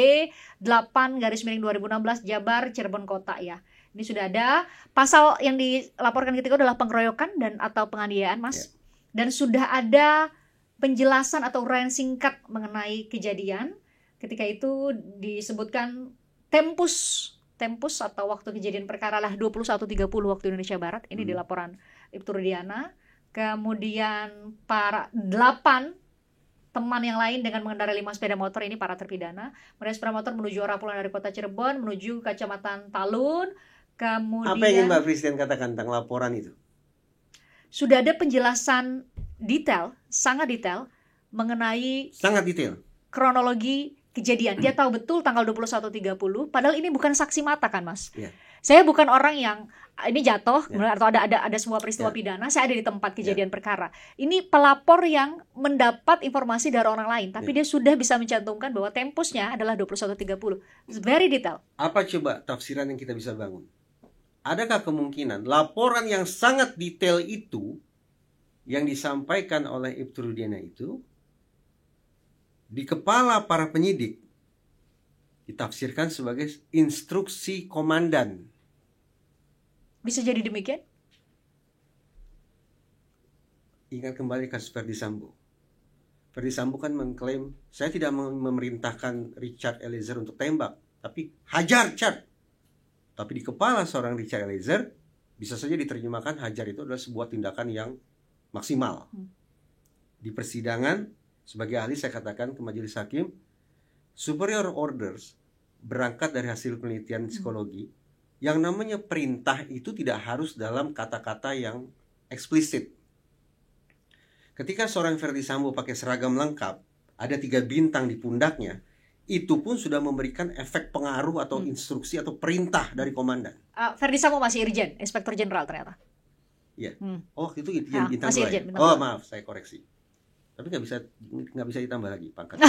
8/2016 Jabar Cirebon Kota ya. Ini sudah ada. Pasal yang dilaporkan ketika adalah pengeroyokan dan atau penganiayaan, Mas. Dan sudah ada penjelasan atau uraian singkat mengenai kejadian. Ketika itu disebutkan tempus atau waktu kejadian perkara lah 21.30 waktu Indonesia Barat. Ini di laporan Ibtu Rudiana. Kemudian para 8 teman yang lain dengan mengendarai 5 sepeda motor, ini para terpidana. Kemudian sepeda motor menuju arah pulang dari kota Cirebon menuju Kecamatan Talun. Kemudian apa yang ingin Mbak Frisian katakan tentang laporan itu? Sudah ada penjelasan detail, sangat detail mengenai kronologi kejadian. Dia tahu betul tanggal 21.30, padahal ini bukan saksi mata kan, Mas? Saya bukan orang yang ini jatuh atau ada sebuah peristiwa pidana, saya ada di tempat kejadian perkara. Ini pelapor yang mendapat informasi dari orang lain, tapi dia sudah bisa mencantumkan bahwa tempusnya adalah 21.30. It's very detail. Apa coba tafsiran yang kita bisa bangun? Adakah kemungkinan laporan yang sangat detail itu yang disampaikan oleh Ibtu Rudiana itu di kepala para penyidik ditafsirkan sebagai instruksi komandan? Bisa jadi demikian? Ingat kembali kasus Ferdy Sambo. Ferdy Sambo kan mengklaim, saya tidak memerintahkan Richard Eliezer untuk tembak, tapi hajar, Chad. Tapi di kepala seorang Richard Eliezer bisa saja diterjemahkan hajar itu adalah sebuah tindakan yang maksimal. Di persidangan, sebagai ahli saya katakan ke majelis hakim, superior orders berangkat dari hasil penelitian psikologi. Yang namanya perintah itu tidak harus dalam kata-kata yang eksplisit. Ketika seorang Ferdy Sambo pakai seragam lengkap, ada 3 bintang di pundaknya, itu pun sudah memberikan efek pengaruh atau instruksi atau perintah dari komandan. Ferdy Sambo masih Irjen, Inspektur Jenderal ternyata. Iya. Oh, itu Irjen bintang 2 ya? Oh, maaf, saya koreksi. Tapi nggak bisa ditambah lagi pangkat.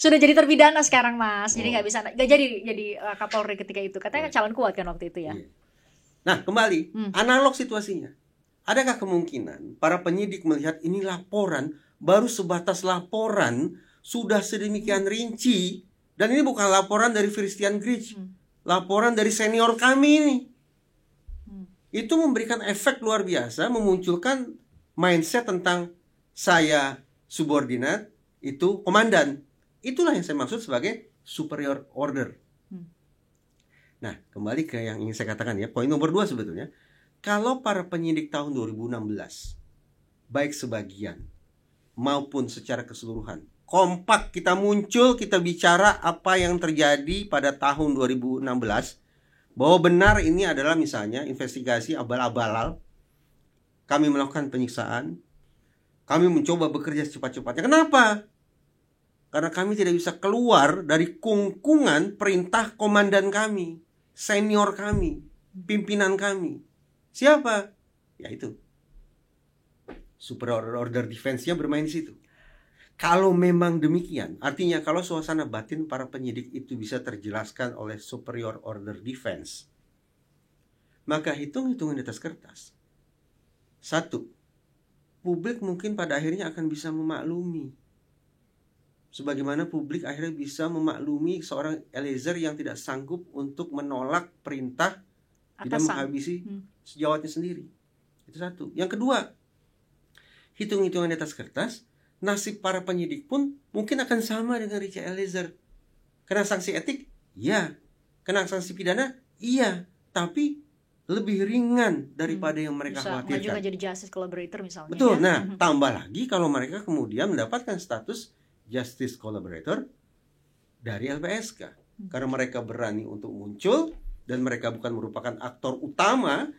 Sudah jadi terpidana sekarang, Mas. Jadi nggak jadi Kapolri ketika itu. Katanya calon kuat kan waktu itu ya. Nah, kembali analog situasinya. Adakah kemungkinan para penyidik melihat ini laporan baru sebatas laporan sudah sedemikian rinci, dan ini bukan laporan dari Christian Grich, laporan dari senior kami ini. Itu memberikan efek luar biasa, memunculkan mindset tentang saya subordinat, itu komandan. Itulah yang saya maksud sebagai superior order. Nah, kembali ke yang ingin saya katakan ya, poin nomor 2 sebetulnya. Kalau para penyidik tahun 2016, baik sebagian maupun secara keseluruhan, kompak kita muncul, kita bicara apa yang terjadi pada tahun 2016, bahwa benar ini adalah misalnya investigasi abal-abal, kami melakukan penyiksaan, kami mencoba bekerja secepat-cepatnya. Kenapa? Karena kami tidak bisa keluar dari kungkungan perintah komandan kami, senior kami, pimpinan kami. Siapa? Ya itu. Superior order defense-nya bermain di situ. Kalau memang demikian, artinya kalau suasana batin para penyidik itu bisa terjelaskan oleh superior order defense, maka hitung-hitungan di atas kertas. 1, publik mungkin pada akhirnya akan bisa memaklumi. Sebagaimana publik akhirnya bisa memaklumi seorang Eliezer yang tidak sanggup untuk menolak perintah, tidak menghabisi sejawatnya sendiri. Itu 1. Yang kedua, hitung-hitungan di atas kertas, nasib para penyidik pun mungkin akan sama dengan Richard Eliezer. Kena sanksi etik? Iya. Kena sanksi pidana? Iya. tapi lebih ringan daripada yang mereka Bisa khawatirkan. mengajukan jadi justice collaborator misalnya. Betul. ya. Nah, tambah lagi kalau mereka kemudian mendapatkan status justice collaborator dari LPSK. Karena mereka berani untuk muncul dan mereka bukan merupakan aktor utama,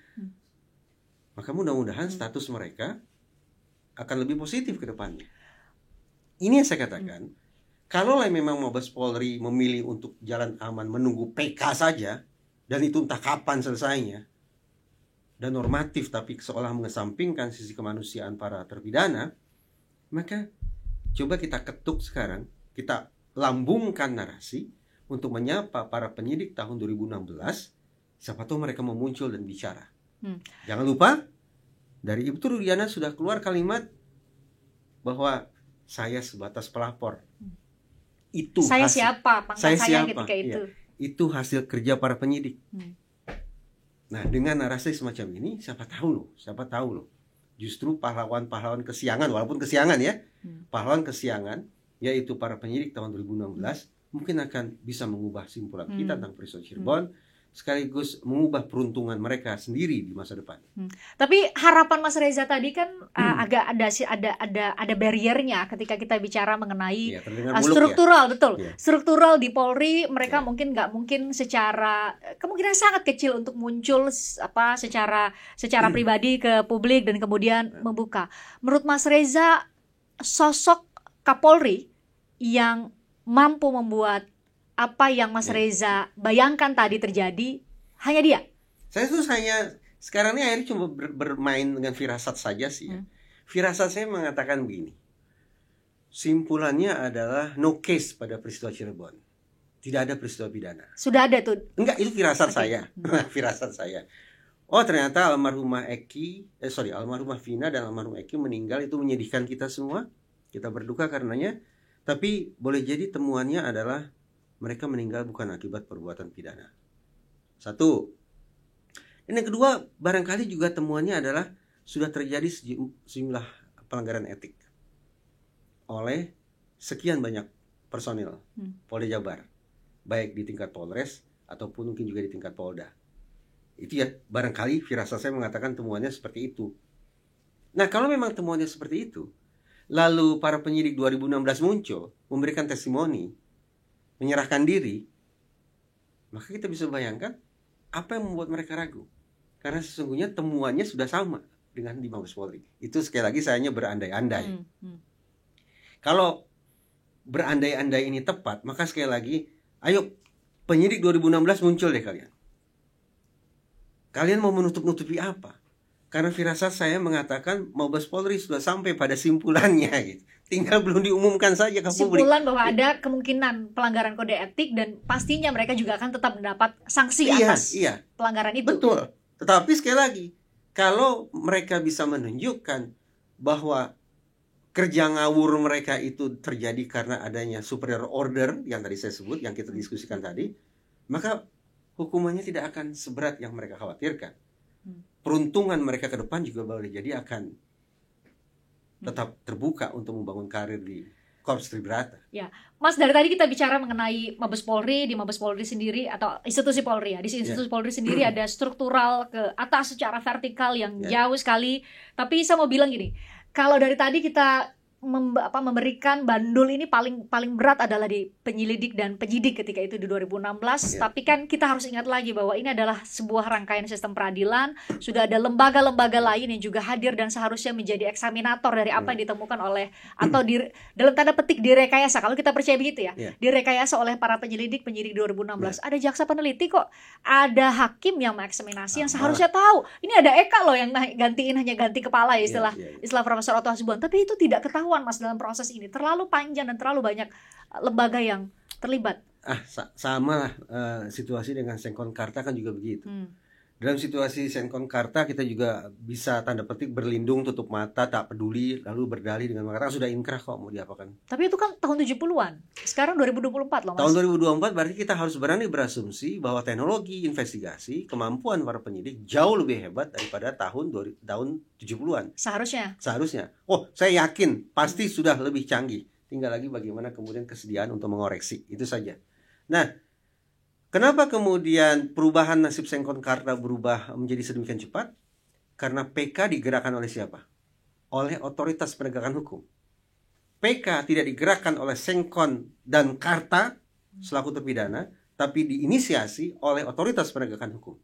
maka mudah-mudahan status mereka akan lebih positif ke depannya. Ini yang saya katakan, kalau memang Mabes Polri memilih untuk jalan aman menunggu PK saja, dan itu entah kapan selesainya, dan normatif tapi seolah mengesampingkan sisi kemanusiaan para terpidana, maka coba kita ketuk sekarang, kita lambungkan narasi untuk menyapa para penyidik tahun 2016, siapa tahu mereka mau muncul dan bicara. Jangan lupa, dari Ibu Rudiana sudah keluar kalimat bahwa saya sebatas pelapor. Itu saya hasil, siapa? Pangkat saya saya siapa? ketika itu. Ya, itu hasil kerja para penyidik. Nah, dengan narasi semacam ini, siapa tahu loh, justru pahlawan-pahlawan kesiangan, walaupun kesiangan ya, pahlawan kesiangan, yaitu para penyidik tahun 2016, mungkin akan bisa mengubah simpulan kita tentang peristiwa Cirebon, sekaligus mengubah peruntungan mereka sendiri di masa depan. Tapi harapan Mas Reza tadi kan agak ada barriernya ketika kita bicara mengenai struktural, betul. Struktural di Polri mereka mungkin nggak mungkin secara kemungkinan sangat kecil untuk muncul secara pribadi ke publik dan kemudian membuka. Menurut Mas Reza, sosok Kapolri yang mampu membuat apa yang Mas Reza bayangkan tadi terjadi, hanya dia? Saya tuh sekarang ini akhirnya cuma bermain dengan firasat saja sih ya. Firasat saya mengatakan begini, simpulannya adalah no case pada peristiwa Cirebon. Tidak ada peristiwa pidana. Sudah ada tuh? Enggak, itu firasat saya. Firasat saya. Oh, ternyata almarhumah Vina dan almarhum Eki meninggal, itu menyedihkan kita semua. Kita berduka karenanya. Tapi boleh jadi temuannya adalah mereka meninggal bukan akibat perbuatan pidana. Satu. Dan yang kedua, barangkali juga temuannya adalah sudah terjadi sejumlah pelanggaran etik oleh sekian banyak personil Polda Jabar, baik di tingkat Polres ataupun mungkin juga di tingkat Polda. Itu ya, barangkali firasat saya mengatakan temuannya seperti itu. Nah, kalau memang temuannya seperti itu, lalu para penyidik 2016 muncul, memberikan testimoni, menyerahkan diri, maka kita bisa bayangkan apa yang membuat mereka ragu. Karena sesungguhnya temuannya sudah sama dengan di Mabes Polri. Itu sekali lagi saya hanya berandai-andai. Kalau berandai-andai ini tepat, maka sekali lagi, ayo penyidik 2016 muncul deh kalian. Kalian mau menutup-nutupi apa? Karena firasat saya mengatakan Mabes Polri sudah sampai pada simpulannya gitu. Tinggal belum diumumkan saja ke publik. Simpulan bahwa ada kemungkinan pelanggaran kode etik dan pastinya mereka juga akan tetap mendapat sanksi atas pelanggaran itu. Betul. Tetapi sekali lagi, kalau mereka bisa menunjukkan bahwa kerja ngawur mereka itu terjadi karena adanya superior order yang tadi saya sebut, yang kita diskusikan tadi, maka hukumannya tidak akan seberat yang mereka khawatirkan. Peruntungan mereka ke depan juga boleh jadi akan tetap terbuka untuk membangun karir di Korps Tribrata. Ya, Mas, dari tadi kita bicara mengenai Mabes Polri, di Mabes Polri sendiri atau institusi Polri ya. Di institusi Polri sendiri ada struktural ke atas secara vertikal yang jauh sekali. Tapi saya mau bilang gini, kalau dari tadi kita memberikan bandul ini paling berat adalah di penyelidik dan penyidik ketika itu di 2016. Tapi kan kita harus ingat lagi bahwa ini adalah sebuah rangkaian sistem peradilan. Sudah ada lembaga-lembaga lain yang juga hadir dan seharusnya menjadi eksaminator dari apa yang ditemukan oleh atau dalam tanda petik direkayasa. Kalau kita percaya begitu ya, direkayasa oleh para penyidik 2016. Ada jaksa peneliti kok, ada hakim yang mengeksaminasi yang seharusnya tahu. Ini ada Eka loh yang hanya ganti kepala ya, istilah Profesor Otto Hasibuan. Tapi itu tidak ketahuan Mas dalam proses ini, terlalu panjang dan terlalu banyak lembaga yang terlibat. Sama lah situasi dengan Sengkonkarta kan juga begitu. Dalam situasi Sengkonkarta kita juga bisa tanda petik berlindung, tutup mata, tak peduli, lalu berdalih dengan mengatakan sudah inkrah kok, mau diapakan. Tapi itu kan tahun 70-an. Sekarang 2024 loh Mas. Tahun 2024 berarti kita harus berani berasumsi bahwa teknologi investigasi, kemampuan para penyidik jauh lebih hebat daripada tahun 70-an. Seharusnya. Oh, saya yakin pasti sudah lebih canggih. Tinggal lagi bagaimana kemudian kesediaan untuk mengoreksi. Itu saja. Nah, Kenapa kemudian perubahan nasib Sengkon Karta berubah menjadi sedemikian cepat? Karena PK digerakkan oleh siapa? Oleh otoritas penegakan hukum. PK tidak digerakkan oleh Sengkon dan Karta selaku terpidana, tapi diinisiasi oleh otoritas penegakan hukum.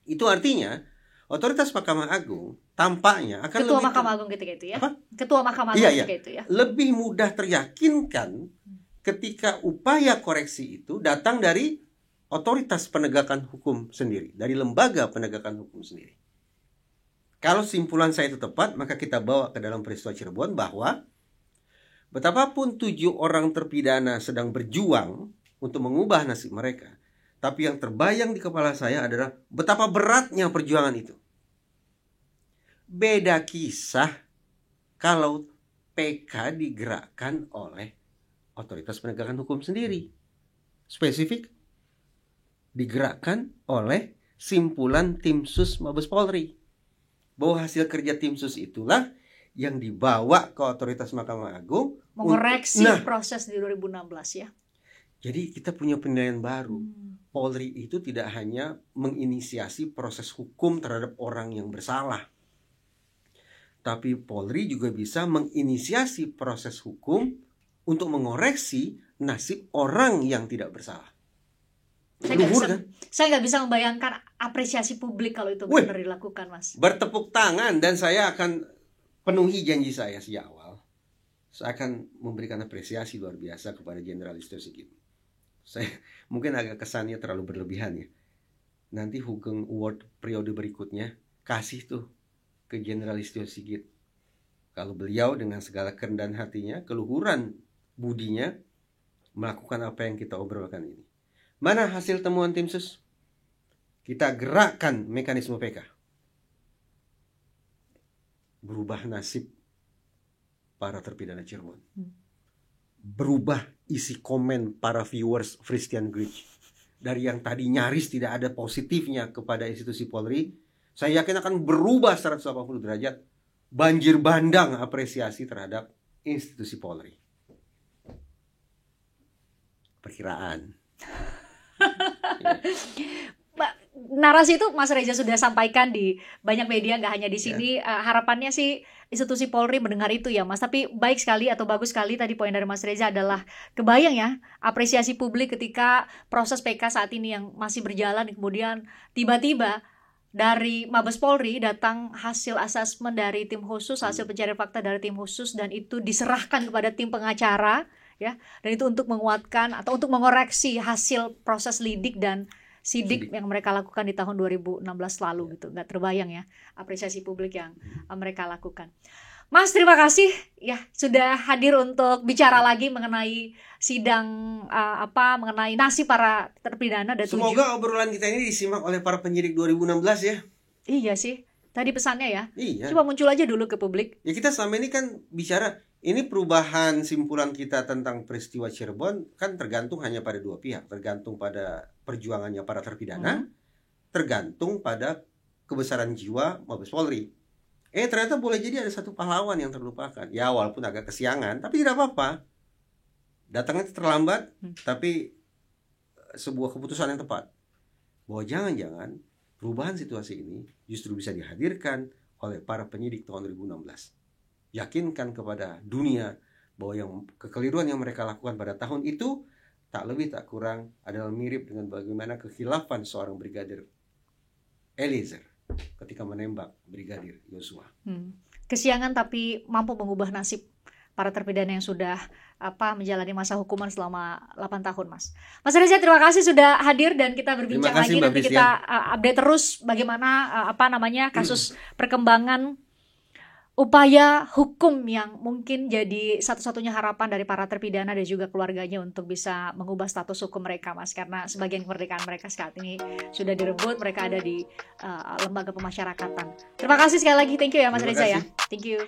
Itu artinya otoritas Mahkamah Agung tampaknya akan Ketua Mahkamah Agung ketika itu ya. Apa? Ketua Mahkamah Agung ketika itu ya. Lebih mudah teryakinkan ketika upaya koreksi itu datang dari otoritas penegakan hukum sendiri, dari lembaga penegakan hukum sendiri. Kalau simpulan saya itu tepat, maka kita bawa ke dalam peristiwa Cirebon bahwa betapapun 7 orang terpidana sedang berjuang untuk mengubah nasib mereka, tapi yang terbayang di kepala saya adalah betapa beratnya perjuangan itu. Beda kisah kalau PK digerakkan oleh otoritas penegakan hukum sendiri. Spesifik digerakkan oleh simpulan tim sus Mabes Polri, bahwa hasil kerja tim sus itulah yang dibawa ke otoritas Mahkamah Agung mengoreksi proses di 2016 ya. Jadi kita punya penilaian baru. Polri itu tidak hanya menginisiasi proses hukum terhadap orang yang bersalah, tapi Polri juga bisa menginisiasi proses hukum untuk mengoreksi nasib orang yang tidak bersalah. Saya nggak bisa membayangkan apresiasi publik kalau itu benar dilakukan, Mas. Bertepuk tangan, dan saya akan penuhi janji saya sejak awal. Saya akan memberikan apresiasi luar biasa kepada Jenderal Listio Sigit. Saya mungkin agak kesannya terlalu berlebihan ya. Nanti Hugeng Award periode berikutnya kasih tuh ke Jenderal Listio Sigit. Kalau beliau dengan segala kerendahan hatinya, keluhuran budinya melakukan apa yang kita obrolkan ini. Mana hasil temuan tim sus? Kita gerakkan mekanisme PK. Berubah nasib para terpidana Cirebon. Berubah isi komen para viewers Christian Bridge. Dari yang tadi nyaris tidak ada positifnya kepada institusi Polri, saya yakin akan berubah 180 derajat. Banjir bandang apresiasi terhadap institusi Polri. Perkiraan. Narasi itu Mas Reza sudah sampaikan di banyak media, nggak hanya di sini. Harapannya sih institusi Polri mendengar itu ya, Mas. Tapi baik sekali atau bagus sekali tadi poin dari Mas Reza adalah kebayang ya apresiasi publik ketika proses PK saat ini yang masih berjalan, kemudian tiba-tiba dari Mabes Polri datang hasil asesmen dari tim khusus, hasil pencarian fakta dari tim khusus, dan itu diserahkan kepada tim pengacara ya, dan itu untuk menguatkan atau untuk mengoreksi hasil proses lidik dan sidik yang mereka lakukan di tahun 2016 lalu gitu. Nggak terbayang ya apresiasi publik yang mereka lakukan. Mas, terima kasih ya sudah hadir untuk bicara lagi mengenai sidang mengenai nasib para terpidana. Semoga obrolan kita ini disimak oleh para penyidik 2016 ya. Iya sih, tadi pesannya ya. Iya. Coba muncul aja dulu ke publik. Ya kita selama ini kan bicara, ini perubahan simpulan kita tentang peristiwa Cirebon kan tergantung hanya pada dua pihak. Tergantung pada perjuangannya para terpidana, tergantung pada kebesaran jiwa Mabes Polri. Ternyata boleh jadi ada satu pahlawan yang terlupakan. Ya walaupun agak kesiangan, tapi tidak apa-apa. Datangnya terlambat, tapi sebuah keputusan yang tepat. Bahwa jangan-jangan perubahan situasi ini justru bisa dihadirkan oleh para penyidik tahun 2016. Yakinkan kepada dunia bahwa yang kekeliruan yang mereka lakukan pada tahun itu tak lebih tak kurang adalah mirip dengan bagaimana kekhilafan seorang Brigadir Eliezer ketika menembak Brigadir Yosua. Kesiangan tapi mampu mengubah nasib para terpidana yang sudah menjalani masa hukuman selama 8 tahun, Mas. Mas Reza, terima kasih sudah hadir dan kita berbincang lagi. Nanti kita update terus bagaimana kasus perkembangan upaya hukum yang mungkin jadi satu-satunya harapan dari para terpidana dan juga keluarganya untuk bisa mengubah status hukum mereka, Mas. Karena sebagian kemerdekaan mereka saat ini sudah direbut, mereka ada di lembaga pemasyarakatan. Terima kasih sekali lagi, thank you ya Mas Reza ya. Thank you.